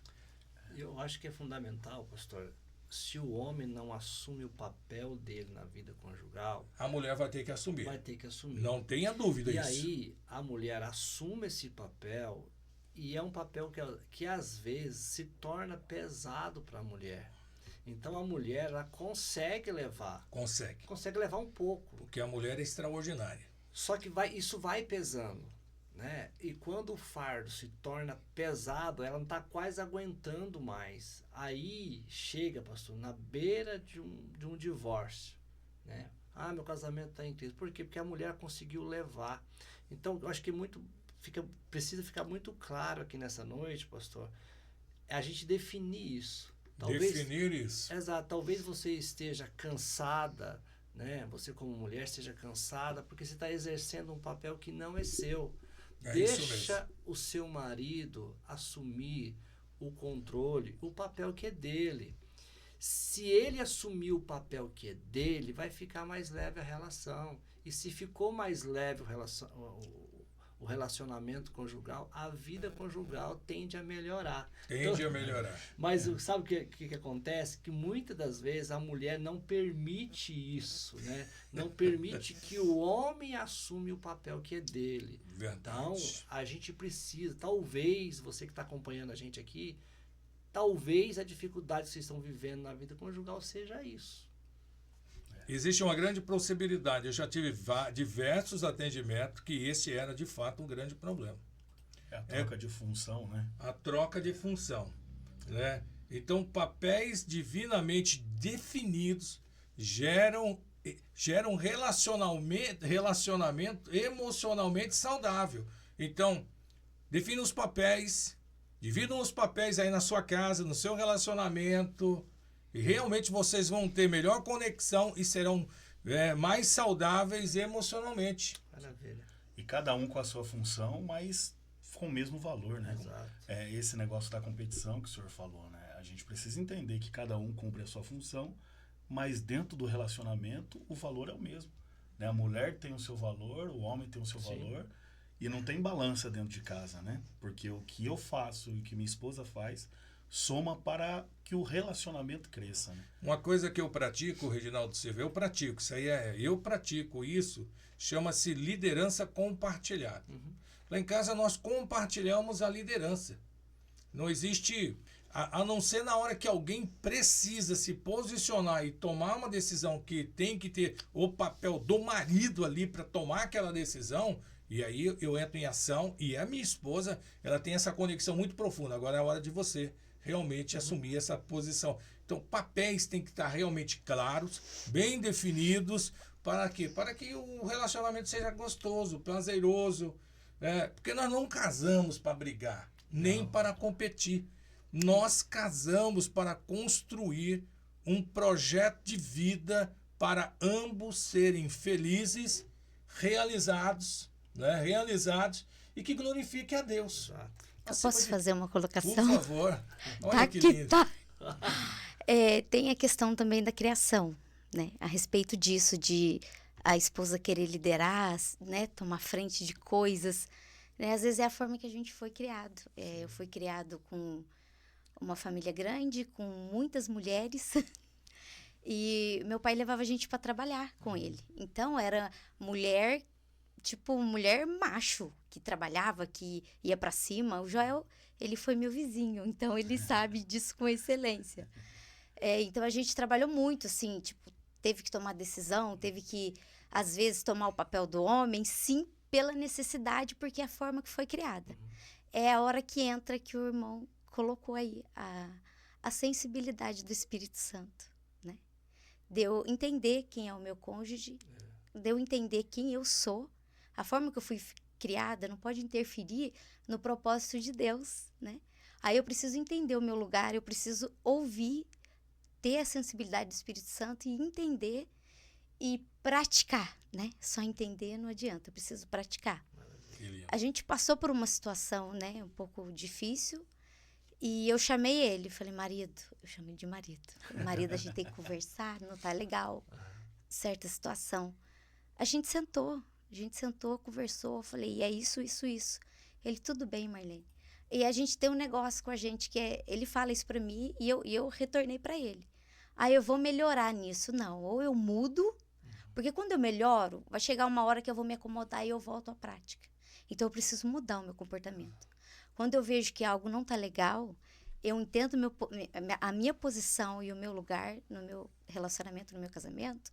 Eu acho que é fundamental, pastor, se o homem não assume o papel dele na vida conjugal, a mulher vai ter que assumir. Não tenha dúvida disso. E aí a mulher assume esse papel e é um papel que às vezes se torna pesado para a mulher. Então a mulher ela consegue levar. Consegue levar um pouco. Porque a mulher é extraordinária. Só que isso vai pesando. Né? E quando o fardo se torna pesado, ela não está quase aguentando mais. Aí chega, pastor, na beira de um divórcio. Né? Meu casamento está em crise. Por quê? Porque a mulher conseguiu levar. Então, eu acho que precisa ficar muito claro aqui nessa noite, pastor, a gente definir isso. Definir isso. Exato. Talvez você esteja cansada, né? Você como mulher esteja cansada porque você está exercendo um papel que não é seu. Deixa o seu marido assumir o controle, o papel que é dele. Se ele assumir o papel que é dele, vai ficar mais leve a relação. E se ficou mais leve o relacionamento conjugal, a vida conjugal tende a melhorar. Mas sabe o que acontece? Que muitas das vezes a mulher não permite isso, né? Não permite que o homem assume o papel que é dele. Verdade. Então, a gente precisa, talvez, você que está acompanhando a gente aqui, talvez a dificuldade que vocês estão vivendo na vida conjugal seja isso. Existe uma grande possibilidade. Eu já tive diversos atendimentos que esse era, de fato, um grande problema. É a troca de função, né? A troca de função, né? Então, papéis divinamente definidos geram relacionamento emocionalmente saudável. Então, dividam os papéis aí na sua casa, no seu relacionamento, e realmente vocês vão ter melhor conexão e serão mais saudáveis emocionalmente. Maravilha. E cada um com a sua função, mas com o mesmo valor, né? Exato. Esse negócio da competição que o senhor falou, né? A gente precisa entender que cada um cumpre a sua função, mas dentro do relacionamento o valor é o mesmo, né? A mulher tem o seu valor, o homem tem o seu valor, e não tem balança dentro de casa, né? Porque o que eu faço e o que minha esposa faz soma para que o relacionamento cresça, né? Uma coisa que eu pratico, Reginaldo Silva, eu pratico isso, chama-se liderança compartilhada. Lá em casa nós compartilhamos a liderança. Não existe, a não ser na hora que alguém precisa se posicionar e tomar uma decisão que tem que ter o papel do marido ali para tomar aquela decisão, e aí eu entro em ação, e a minha esposa, ela tem essa conexão muito profunda. Agora é a hora de você realmente assumir essa posição. Então, papéis têm que estar realmente claros, bem definidos, para quê? Para que o relacionamento seja gostoso, prazeroso, porque nós não casamos para brigar, nem para competir. Nós casamos para construir um projeto de vida para ambos serem felizes, realizados, né? Realizados e que glorifique a Deus. Exato. Eu posso fazer uma colocação? Por favor. Olha Tá que aqui, lindo. tá. Tem a questão também da criação, né? A respeito disso, de a esposa querer liderar, né? Tomar frente de coisas, né? Às vezes é a forma que a gente foi criado. Eu fui criado com uma família grande, com muitas mulheres, e meu pai levava a gente para trabalhar com ele. Então, era mulher, tipo, mulher macho, que trabalhava, que ia para cima. O Joel, ele foi meu vizinho, então ele sabe disso com excelência. Então, a gente trabalhou muito, assim, tipo, teve que tomar decisão, teve que, às vezes, tomar o papel do homem, sim, pela necessidade, porque é a forma que foi criada. É a hora que entra que o irmão colocou aí a sensibilidade do Espírito Santo, né? De eu entender quem é o meu cônjuge, de eu entender quem eu sou, a forma que eu fui criada não pode interferir no propósito de Deus, né? Aí eu preciso entender o meu lugar, eu preciso ouvir, ter a sensibilidade do Espírito Santo e entender e praticar, né? Só entender não adianta, eu preciso praticar. A gente passou por uma situação, né, um pouco difícil, e eu chamei ele, falei, marido, eu chamei de marido. Falei, marido, a gente tem que conversar, não tá legal, certa situação. A gente sentou, conversou, falei, é isso, isso, isso. Ele, tudo bem, Marlene. E a gente tem um negócio com a gente, que ele fala isso pra mim, e eu retornei pra ele. Aí eu vou melhorar nisso, não, ou eu mudo, porque quando eu melhoro, vai chegar uma hora que eu vou me acomodar e eu volto à prática. Então eu preciso mudar o meu comportamento. Quando eu vejo que algo não está legal, eu entendo a minha posição e o meu lugar no meu relacionamento, no meu casamento.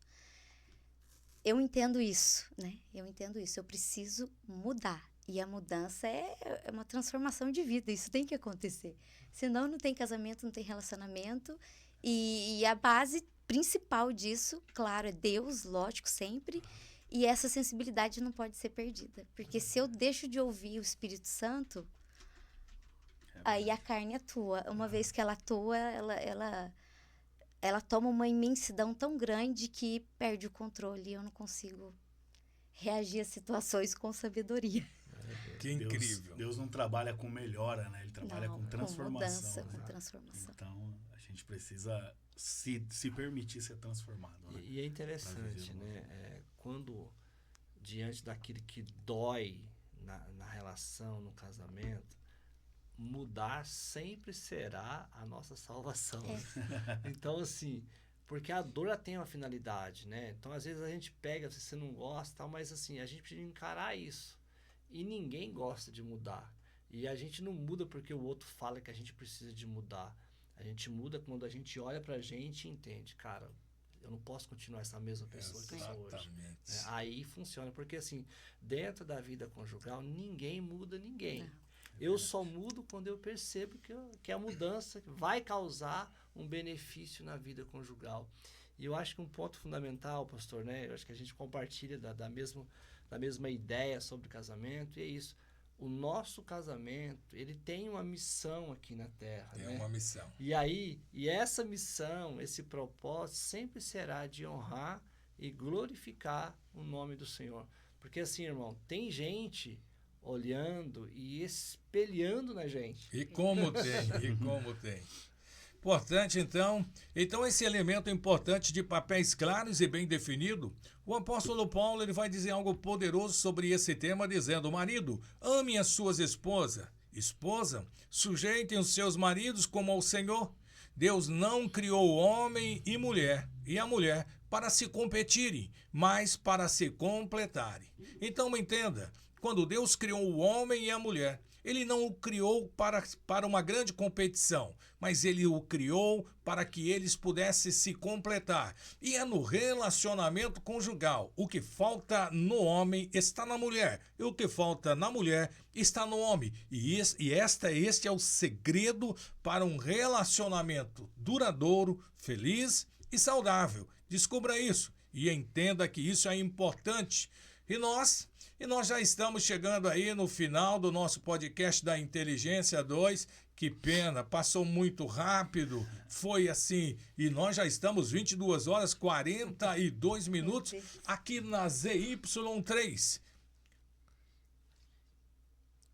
Eu entendo isso, né? Eu entendo isso. Eu preciso mudar. E a mudança é uma transformação de vida. Isso tem que acontecer. Senão não tem casamento, não tem relacionamento. E a base principal disso, claro, é Deus, lógico, sempre. E essa sensibilidade não pode ser perdida. Porque se eu deixo de ouvir o Espírito Santo, aí a carne atua. Uma vez que ela atua, ela toma uma imensidão tão grande que perde o controle. E eu não consigo reagir a situações com sabedoria. Que incrível. Deus não trabalha com melhora, né? Ele trabalha com transformação. Com mudança, né? com transformação. Então, a gente precisa se permitir ser transformado. Né? E é interessante, né? Quando, diante daquilo que dói na relação, no casamento, mudar sempre será a nossa salvação. Então, assim, porque a dor ela tem uma finalidade, né? Então, às vezes a gente pega, se você não gosta, tal, mas assim, a gente precisa encarar isso. E ninguém gosta de mudar. E a gente não muda porque o outro fala que a gente precisa de mudar. A gente muda quando a gente olha pra gente e entende, cara, eu não posso continuar essa mesma pessoa que eu sou hoje. Exatamente. Aí funciona, porque assim, dentro da vida conjugal, ninguém muda ninguém. Eu só mudo quando eu percebo que a mudança vai causar um benefício na vida conjugal. E eu acho que um ponto fundamental, pastor, né? Eu acho que a gente compartilha da mesma ideia sobre casamento, e é isso. O nosso casamento, ele tem uma missão aqui na Terra, Tem né? uma missão. E essa missão, esse propósito, sempre será de honrar e glorificar o nome do Senhor. Porque assim, irmão, tem gente olhando e espelhando na gente. E como tem. Importante, então esse elemento importante de papéis claros e bem definido, o apóstolo Paulo ele vai dizer algo poderoso sobre esse tema, dizendo: marido, ame as suas esposas. Esposa, sujeitem os seus maridos como ao Senhor. Deus não criou o homem e a mulher para se competirem, mas para se completarem. Então entenda, quando Deus criou o homem e a mulher, ele não o criou para uma grande competição, mas ele o criou para que eles pudessem se completar. E é no relacionamento conjugal. O que falta no homem está na mulher, e o que falta na mulher está no homem. E este é o segredo para um relacionamento duradouro, feliz e saudável. Descubra isso e entenda que isso é importante. E nós já estamos chegando aí no final do nosso podcast da Inteligência 2. Que pena, passou muito rápido, foi assim, e nós já estamos 22 horas 42 minutos aqui na ZY3.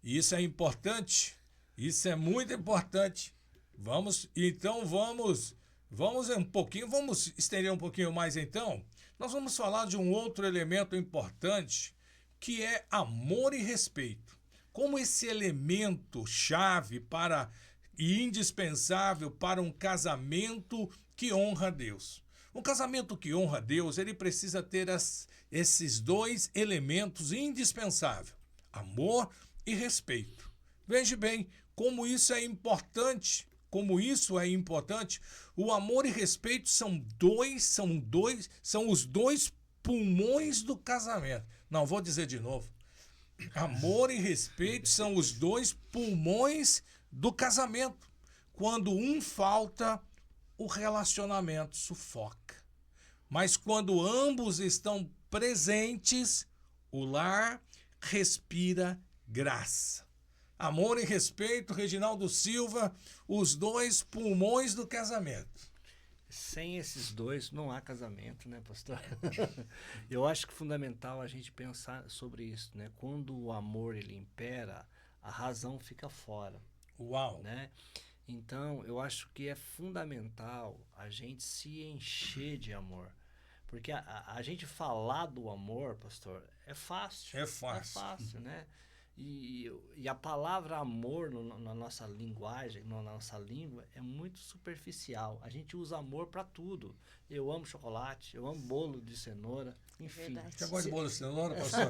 Isso é importante, isso é muito importante. Vamos um pouquinho, vamos estender um pouquinho mais então. Nós vamos falar de um outro elemento importante, que é amor e respeito. Como esse elemento chave e indispensável para um casamento que honra a Deus. Um casamento que honra a Deus, ele precisa ter esses dois elementos indispensáveis: amor e respeito. Veja bem como isso é importante. O amor e respeito são os dois pulmões do casamento. Não, vou dizer de novo. Amor e respeito são os dois pulmões do casamento. Quando um falta, o relacionamento sufoca. Mas quando ambos estão presentes, o lar respira graça. Amor e respeito, Reginaldo Silva, os dois pulmões do casamento. Sem esses dois não há casamento, né, pastor? Eu acho que é fundamental a gente pensar sobre isso, né? Quando o amor ele impera, a razão fica fora. Uau! Né? Então, eu acho que é fundamental a gente se encher de amor. Porque a gente falar do amor, pastor, é fácil. É fácil. É fácil, né? E a palavra amor na nossa linguagem, na nossa língua, é muito superficial. A gente usa amor para tudo. Eu amo chocolate, eu amo bolo de cenoura, enfim. Você gosta de bolo de cenoura, pastor?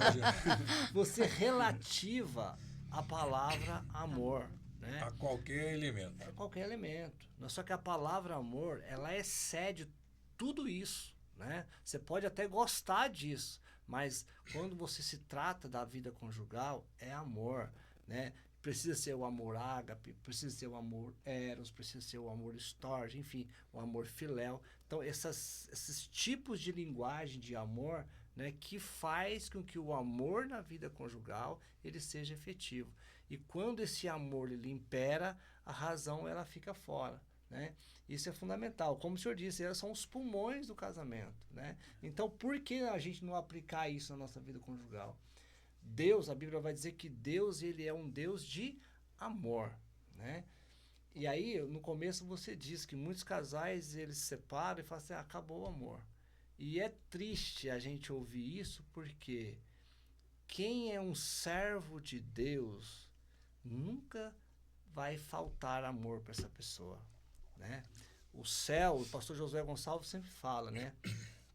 Você relativa a palavra amor, né? A qualquer elemento. A qualquer elemento. Só que a palavra amor, ela excede tudo isso, né? Você pode até gostar disso, mas quando você se trata da vida conjugal, é amor, né? Precisa ser o amor ágape, precisa ser o amor eros, precisa ser o amor storge, enfim, o amor filéu. Então, esses tipos de linguagem de amor, né, que faz com que o amor na vida conjugal ele seja efetivo. E quando esse amor ele impera, a razão ela fica fora, né? Isso é fundamental. Como o senhor disse, elas são os pulmões do casamento, né? Então, por que a gente não aplicar isso na nossa vida conjugal? Deus, a Bíblia vai dizer que Deus ele é um Deus de amor, né? E aí, no começo você diz que muitos casais eles se separam e falam assim, acabou o amor. E é triste a gente ouvir isso porque quem é um servo de Deus nunca vai faltar amor para essa pessoa, né? O céu, o pastor Josué Gonçalves sempre fala, né?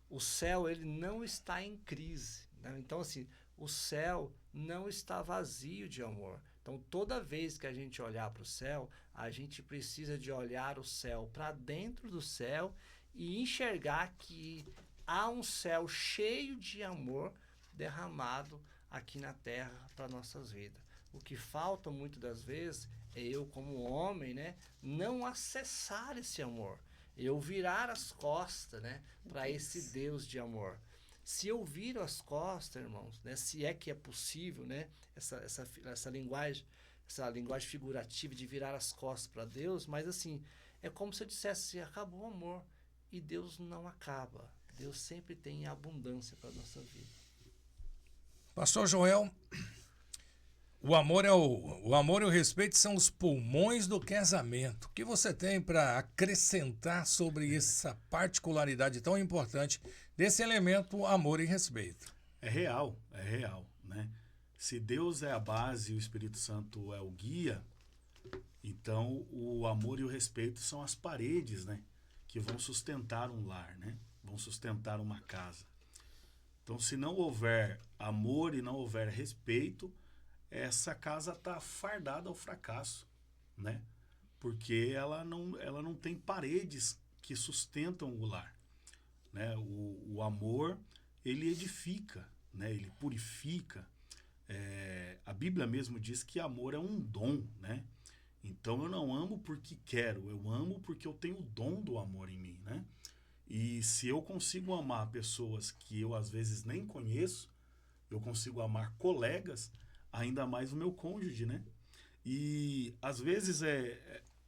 O céu ele não está em crise, né? Então assim, o céu não está vazio de amor. Então toda vez que a gente olhar para o céu, a gente precisa de olhar o céu para dentro do céu e enxergar que há um céu cheio de amor derramado aqui na terra para nossas vidas. O que falta muitas das vezes é eu, como homem, né, não acessar esse amor. Eu virar as costas, né, para esse Deus de amor. Se eu viro as costas, irmãos, né, se é que é possível, né, essa linguagem figurativa de virar as costas para Deus, mas assim, é como se eu dissesse assim, acabou o amor. E Deus não acaba. Deus sempre tem abundância para a nossa vida. Pastor Joel, o amor e o respeito são os pulmões do casamento. O que você tem para acrescentar sobre essa particularidade tão importante desse elemento amor e respeito? É real, né? Se Deus é a base e o Espírito Santo é o guia, então o amor e o respeito são as paredes, né, que vão sustentar um lar, né? Vão sustentar uma casa. Então, se não houver amor e não houver respeito, essa casa está fardada ao fracasso, né? Porque ela não tem paredes que sustentam o lar, né? O amor, ele edifica, né? Ele purifica. A Bíblia mesmo diz que amor é um dom, né? Então eu não amo porque quero, eu amo porque eu tenho o dom do amor em mim, né? E se eu consigo amar pessoas que eu às vezes nem conheço, eu consigo amar colegas, ainda mais o meu cônjuge, né? E às vezes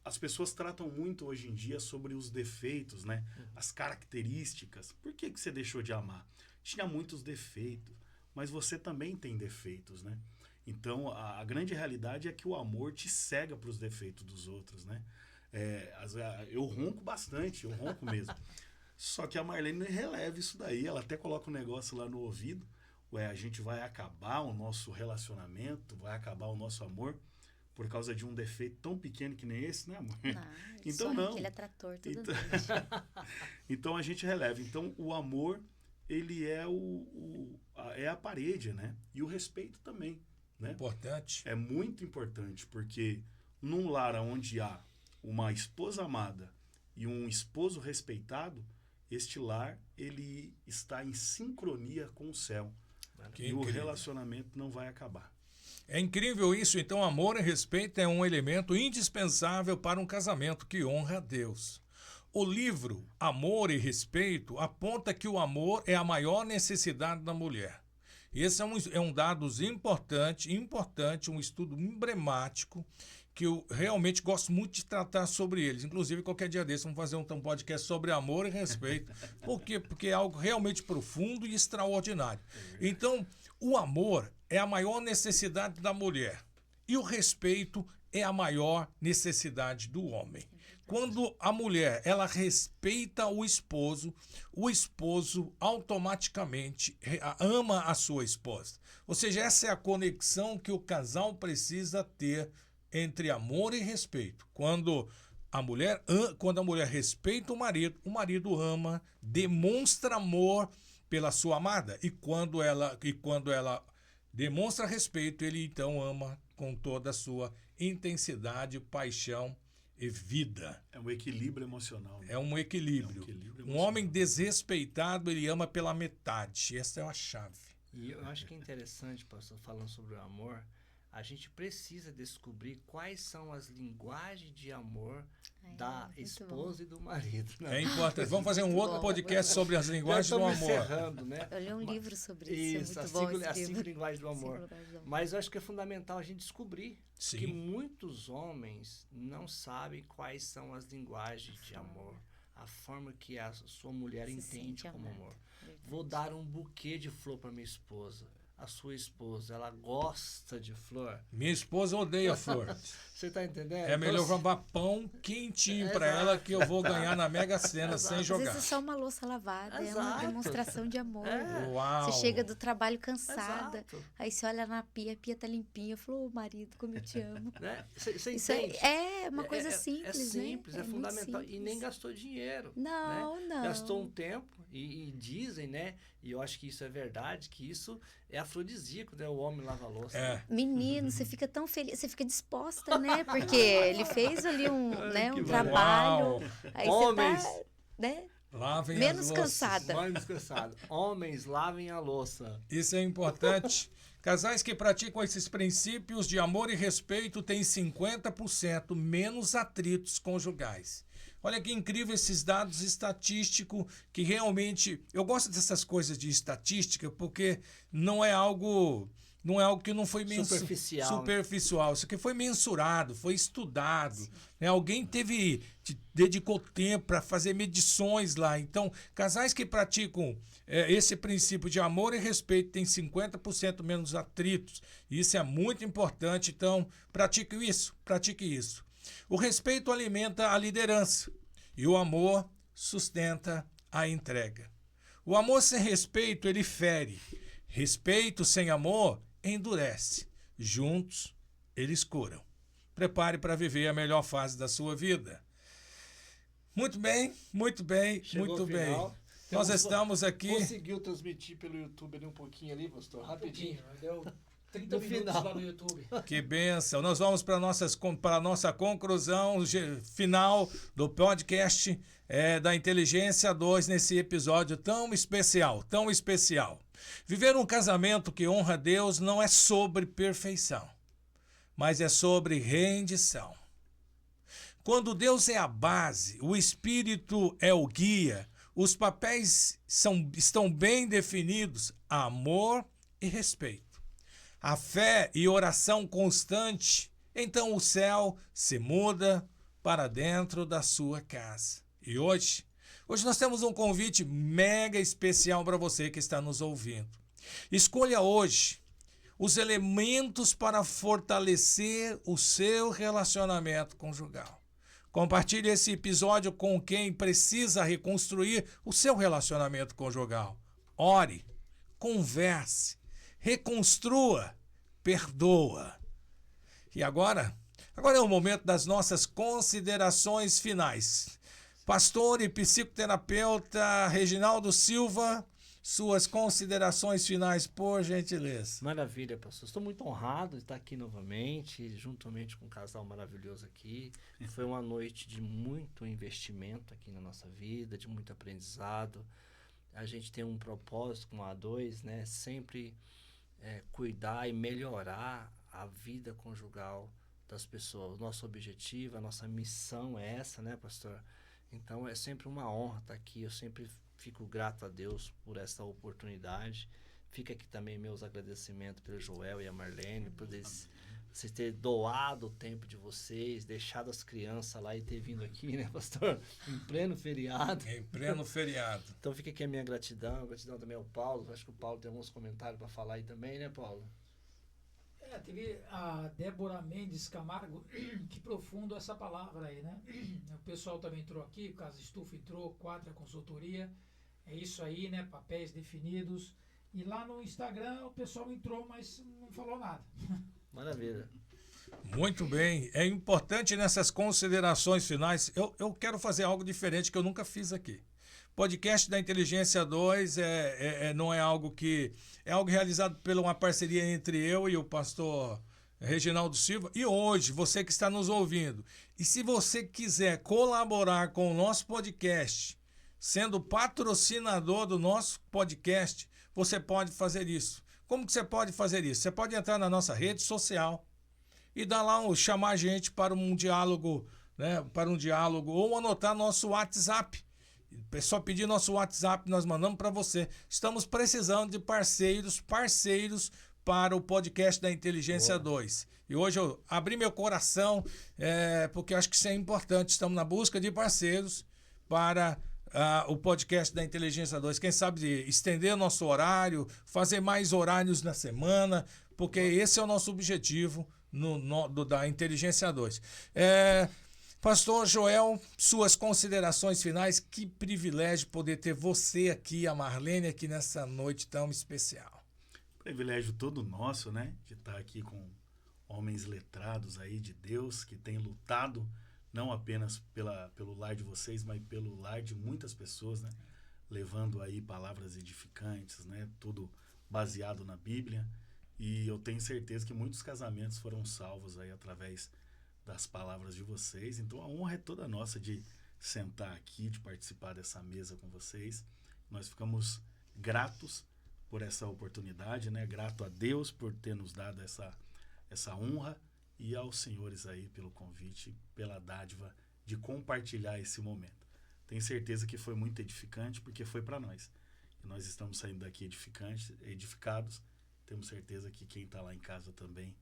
as pessoas tratam muito hoje em dia sobre os defeitos, né? As características. Por que você deixou de amar? Tinha muitos defeitos, mas você também tem defeitos, né? Então, a grande realidade é que o amor te cega para os defeitos dos outros, né? Eu ronco bastante, eu ronco mesmo. Só que a Marlene releva isso daí, ela até coloca um negócio lá no ouvido. A gente vai acabar o nosso relacionamento, vai acabar o nosso amor por causa de um defeito tão pequeno que nem esse, né, amor? Então não. Ele é trator toda Então, noite. então a gente releva. Então o amor, ele é a parede, né? E o respeito também, né? Importante. É muito importante, porque num lar onde há uma esposa amada e um esposo respeitado, este lar, ele está em sincronia com o céu. E o relacionamento não vai acabar. É incrível isso. Então, amor e respeito é um elemento indispensável para um casamento que honra a Deus. O livro Amor e Respeito aponta que o amor é a maior necessidade da mulher. Esse é um dado importante, um estudo emblemático, que eu realmente gosto muito de tratar sobre eles. Inclusive, qualquer dia desse, vamos fazer um podcast sobre amor e respeito. Por quê? Porque é algo realmente profundo e extraordinário. Então, o amor é a maior necessidade da mulher e o respeito é a maior necessidade do homem. Quando a mulher ela respeita o esposo automaticamente ama a sua esposa. Ou seja, essa é a conexão que o casal precisa ter entre amor e respeito. Quando a mulher respeita o marido ama, demonstra amor pela sua amada. E quando ela demonstra respeito, ele então ama com toda a sua intensidade, paixão e vida. É um equilíbrio emocional. Né? É um equilíbrio. Um homem desrespeitado, ele ama pela metade. Essa é a chave. E eu acho que é interessante, pastor, falando sobre o amor, a gente precisa descobrir quais são as linguagens de amor da esposa e do marido. Né? É importante. Vamos fazer um outro podcast sobre as linguagens do amor. Encerrando, né? Eu li um livro sobre isso. Isso, é muito bom as 5 linguagens do amor. Mas eu acho que é fundamental a gente descobrir que muitos homens não sabem quais são as linguagens de amor. A forma que a sua mulher entende como amor. Vou dar um buquê de flor para minha esposa. A sua esposa, ela gosta de flor. Minha esposa odeia flor. Você tá entendendo? É melhor levar pão quentinho para ela que eu vou ganhar na Mega Sena sem jogar. Às vezes é só uma louça lavada, é uma demonstração de amor. Uau. Você chega do trabalho cansada, aí você olha na pia, a pia tá limpinha. Eu falo, marido, como eu te amo. Né? Você isso entende? É uma coisa simples, né? É simples, é fundamental. Simples. E nem gastou dinheiro. Não, né? não. Gastou um tempo e dizem, né? E eu acho que isso é verdade, que isso é afrodisíaco, né? O homem lava a louça. É. Né? Menino, você fica tão feliz, você fica disposta, né? Porque ele fez ali um trabalho. Aí Homens, você tá, né? Lavem as Menos louças. cansada. Menos cansado. Homens, lavem a louça. Isso é importante. Casais que praticam esses princípios de amor e respeito têm 50% menos atritos conjugais. Olha que incrível esses dados estatísticos que realmente... Eu gosto dessas coisas de estatística porque não é algo que não foi superficial. Isso aqui foi mensurado, foi estudado. Né? Alguém dedicou tempo para fazer medições lá. Então, casais que praticam esse princípio de amor e respeito têm 50% menos atritos. Isso é muito importante. Então, pratique isso. O respeito alimenta a liderança e o amor sustenta a entrega. O amor sem respeito, ele fere. Respeito sem amor endurece. Juntos, eles curam. Prepare para viver a melhor fase da sua vida. Muito bem. Chegou Muito o bem. final. Nós estamos aqui... Conseguiu transmitir pelo YouTube ali um pouquinho ali, pastor? Rapidinho. Deu 30 No minutos final. lá no YouTube. Que bênção. Nós vamos para a nossa conclusão final do podcast da Inteligência 2 nesse episódio tão especial. Viver um casamento que honra a Deus não é sobre perfeição, mas é sobre rendição. Quando Deus é a base, o Espírito é o guia, os papéis estão bem definidos, amor e respeito. A fé e oração constante, então o céu se muda para dentro da sua casa. E hoje nós temos um convite mega especial para você que está nos ouvindo. Escolha hoje os elementos para fortalecer o seu relacionamento conjugal. Compartilhe esse episódio com quem precisa reconstruir o seu relacionamento conjugal. Ore, converse, reconstrua, perdoa. E agora é o momento das nossas considerações finais. Pastor e psicoterapeuta Reginaldo Silva, suas considerações finais, por gentileza. Maravilha, pastor. Estou muito honrado de estar aqui novamente, juntamente com um casal maravilhoso aqui. Foi uma noite de muito investimento aqui na nossa vida, de muito aprendizado. A gente tem um propósito com a A2, né? Sempre cuidar e melhorar a vida conjugal das pessoas. O nosso objetivo, a nossa missão é essa, né, pastor? Então é sempre uma honra estar aqui. Eu sempre fico grato a Deus por essa oportunidade. Fica aqui também meus agradecimentos pelo Joel e a Marlene, por vocês terem doado o tempo de vocês, deixado as crianças lá e ter vindo aqui, né, pastor? Em pleno feriado. Então fica aqui a minha gratidão também ao Paulo. Acho que o Paulo tem alguns comentários para falar aí também, né, Paulo? Teve a Débora Mendes Camargo, que profundo essa palavra aí, né? O pessoal também entrou aqui, o Casa Estufa entrou, Quadra Consultoria, é isso aí, né? Papéis definidos. E lá no Instagram o pessoal entrou, mas não falou nada. Maravilha. Muito bem. É importante nessas considerações finais, eu quero fazer algo diferente que eu nunca fiz aqui. Podcast da Inteligência 2 não é algo que... É algo realizado por uma parceria entre eu e o pastor Reginaldo Silva. E hoje, você que está nos ouvindo, e se você quiser colaborar com o nosso podcast, sendo patrocinador do nosso podcast, você pode fazer isso. Como que você pode fazer isso? Você pode entrar na nossa rede social e dar lá chamar a gente para um diálogo, né? Ou anotar nosso WhatsApp. É só pedir nosso WhatsApp, nós mandamos para você. Estamos precisando de parceiros para o podcast da Inteligência 2. E hoje eu abri meu coração, porque eu acho que isso é importante. Estamos na busca de parceiros para o podcast da Inteligência 2. Quem sabe estender nosso horário, fazer mais horários na semana, porque esse é o nosso objetivo da Inteligência 2. Pastor Joel, suas considerações finais. Que privilégio poder ter você aqui, a Marlene, aqui nessa noite tão especial. Privilégio todo nosso, né? De estar aqui com homens letrados aí de Deus, que têm lutado não apenas pelo lar de vocês, mas pelo lar de muitas pessoas, né? Levando aí palavras edificantes, né? Tudo baseado na Bíblia. E eu tenho certeza que muitos casamentos foram salvos aí através das palavras de vocês. Então a honra é toda nossa de sentar aqui, de participar dessa mesa com vocês. Nós ficamos gratos por essa oportunidade, né? Grato a Deus por ter nos dado essa honra e aos senhores aí pelo convite, pela dádiva de compartilhar esse momento. Tenho certeza que foi muito edificante, porque foi para nós. E nós estamos saindo daqui edificados. Temos certeza que quem está lá em casa também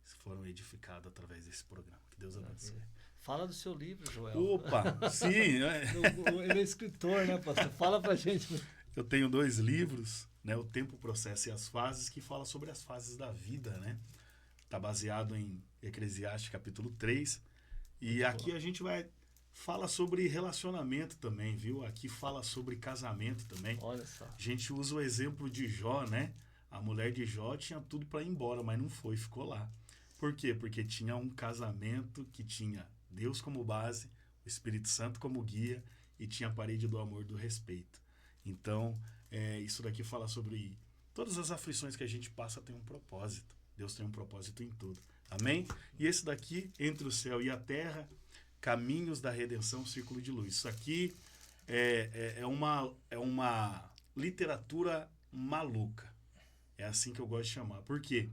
foram edificados através desse programa. Que Deus abençoe. Fala do seu livro, Joel. Opa, sim. Ele é escritor, né, pastor? Fala pra gente. Eu tenho 2 livros, né? O Tempo, o Processo e as Fases, que fala sobre as fases da vida, né? Está baseado em Eclesiastes, capítulo 3. E aqui a gente fala sobre relacionamento também, viu? Aqui fala sobre casamento também. Olha só. A gente usa o exemplo de Jó, né? A mulher de Jó tinha tudo para ir embora, mas não foi, ficou lá. Por quê? Porque tinha um casamento que tinha Deus como base, o Espírito Santo como guia e tinha a parede do amor e do respeito. Então, isso daqui fala sobre todas as aflições que a gente passa tem um propósito. Deus tem um propósito em tudo. Amém? E esse daqui, Entre o Céu e a Terra, Caminhos da Redenção, Círculo de Luz. Isso aqui é uma literatura maluca. É assim que eu gosto de chamar. Por quê?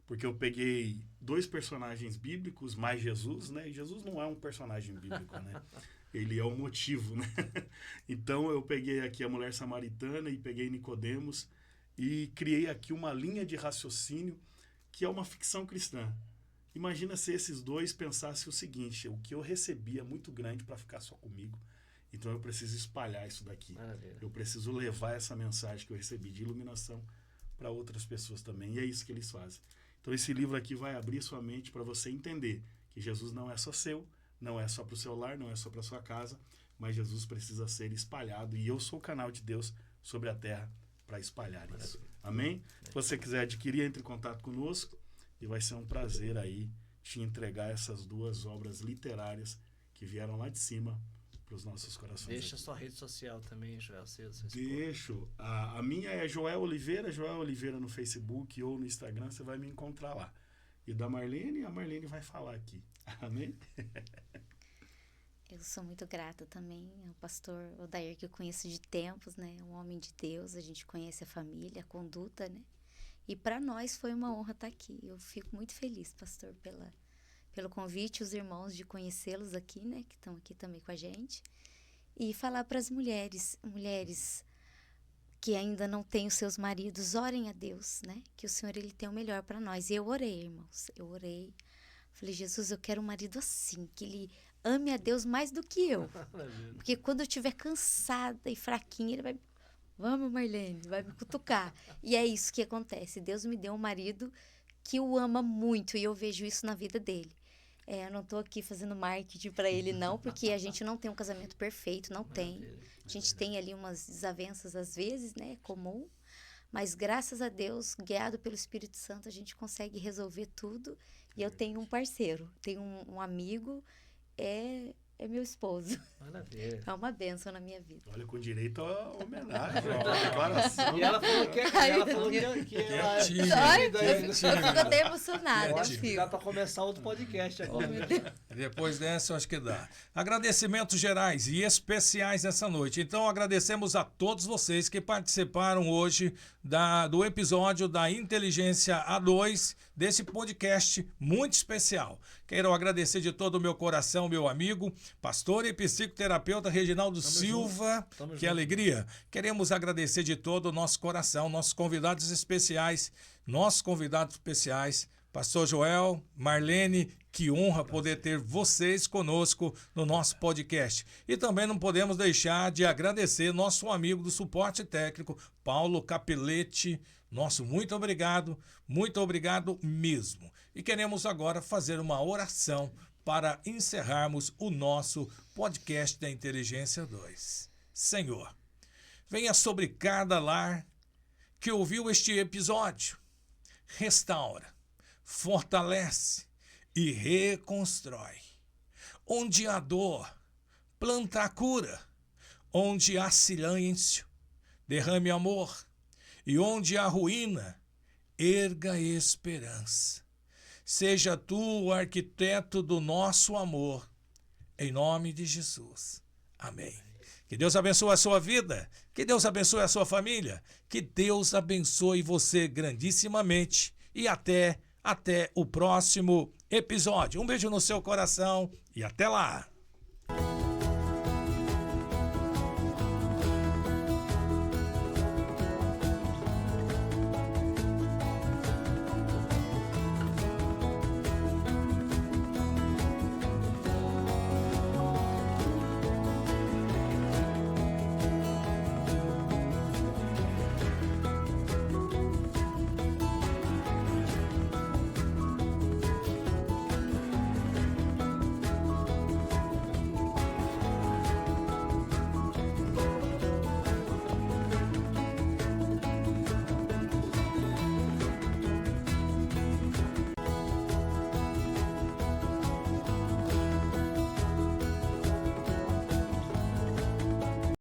Porque eu peguei 2 personagens bíblicos, mais Jesus, né? E Jesus não é um personagem bíblico, né? Ele é o motivo, né? Então eu peguei aqui a mulher samaritana e peguei Nicodemos e criei aqui uma linha de raciocínio que é uma ficção cristã. Imagina se esses 2 pensassem o seguinte: o que eu recebi é muito grande para ficar só comigo, então eu preciso espalhar isso daqui. Maravilha. Eu preciso levar essa mensagem que eu recebi de iluminação para outras pessoas também, e é isso que eles fazem. Então esse livro aqui vai abrir sua mente para você entender que Jesus não é só seu, não é só para o seu lar, não é só para sua casa, mas Jesus precisa ser espalhado, e eu sou o canal de Deus sobre a terra para espalhar isso. Amém? Se você quiser adquirir, entre em contato conosco e vai ser um prazer aí te entregar essas 2 obras literárias que vieram lá de cima para os nossos corações. Deixa aqui. sua rede social também, Joel. Deixo. A minha é Joel Oliveira no Facebook ou no Instagram, você vai me encontrar lá. E da Marlene, a Marlene vai falar aqui. Amém? Eu sou muito grata também ao pastor Odair, que eu conheço de tempos, né? Um homem de Deus, a gente conhece a família, a conduta, né? E para nós foi uma honra estar aqui. Eu fico muito feliz, pastor, pelo convite, os irmãos, de conhecê-los aqui, né? Que estão aqui também com a gente. E falar para as mulheres que ainda não têm os seus maridos, orem a Deus, né? Que o Senhor, Ele tem o melhor para nós. E eu orei, irmãos, eu orei. Falei, Jesus, eu quero um marido assim, que ele ame a Deus mais do que eu. Porque quando eu estiver cansada e fraquinha, ele vai... Vamos, Marlene, vai me cutucar. E é isso que acontece. Deus me deu um marido que o ama muito, e eu vejo isso na vida dele. Eu não estou aqui fazendo marketing para ele, não, porque a gente não tem um casamento perfeito, não tem. A gente tem ali umas desavenças às vezes, né? É comum. Mas graças a Deus, guiado pelo Espírito Santo, a gente consegue resolver tudo. E eu tenho um parceiro, tenho um amigo, é meu esposo. Maravilha. É uma bênção na minha vida. Olha, com direito a homenagem, a declaração. E ela falou que ela é tímida. Eu fico até emocionada. Eu fico. Dá para começar outro podcast aqui. Depois dessa, eu acho que dá. Agradecimentos gerais e especiais essa noite. Então, agradecemos a todos vocês que participaram hoje do episódio da Inteligência A2, desse podcast muito especial. Quero agradecer de todo o meu coração, meu amigo, pastor e psicoterapeuta Reginaldo Silva. Que alegria. Queremos agradecer de todo o nosso coração, nossos convidados especiais, pastor Joel, Marlene, que honra poder ter vocês conosco no nosso podcast. E também não podemos deixar de agradecer nosso amigo do suporte técnico, Paulo Capelletti. Nosso muito obrigado mesmo. E queremos agora fazer uma oração para encerrarmos o nosso podcast da Inteligência 2. Senhor, venha sobre cada lar que ouviu este episódio. Restaura, fortalece e reconstrói. Onde há dor, planta a cura. Onde há silêncio, derrame amor. E onde há ruína, erga esperança. Seja tu o arquiteto do nosso amor. Em nome de Jesus. Amém. Que Deus abençoe a sua vida, que Deus abençoe a sua família, que Deus abençoe você grandissimamente e até o próximo episódio. Um beijo no seu coração e até lá.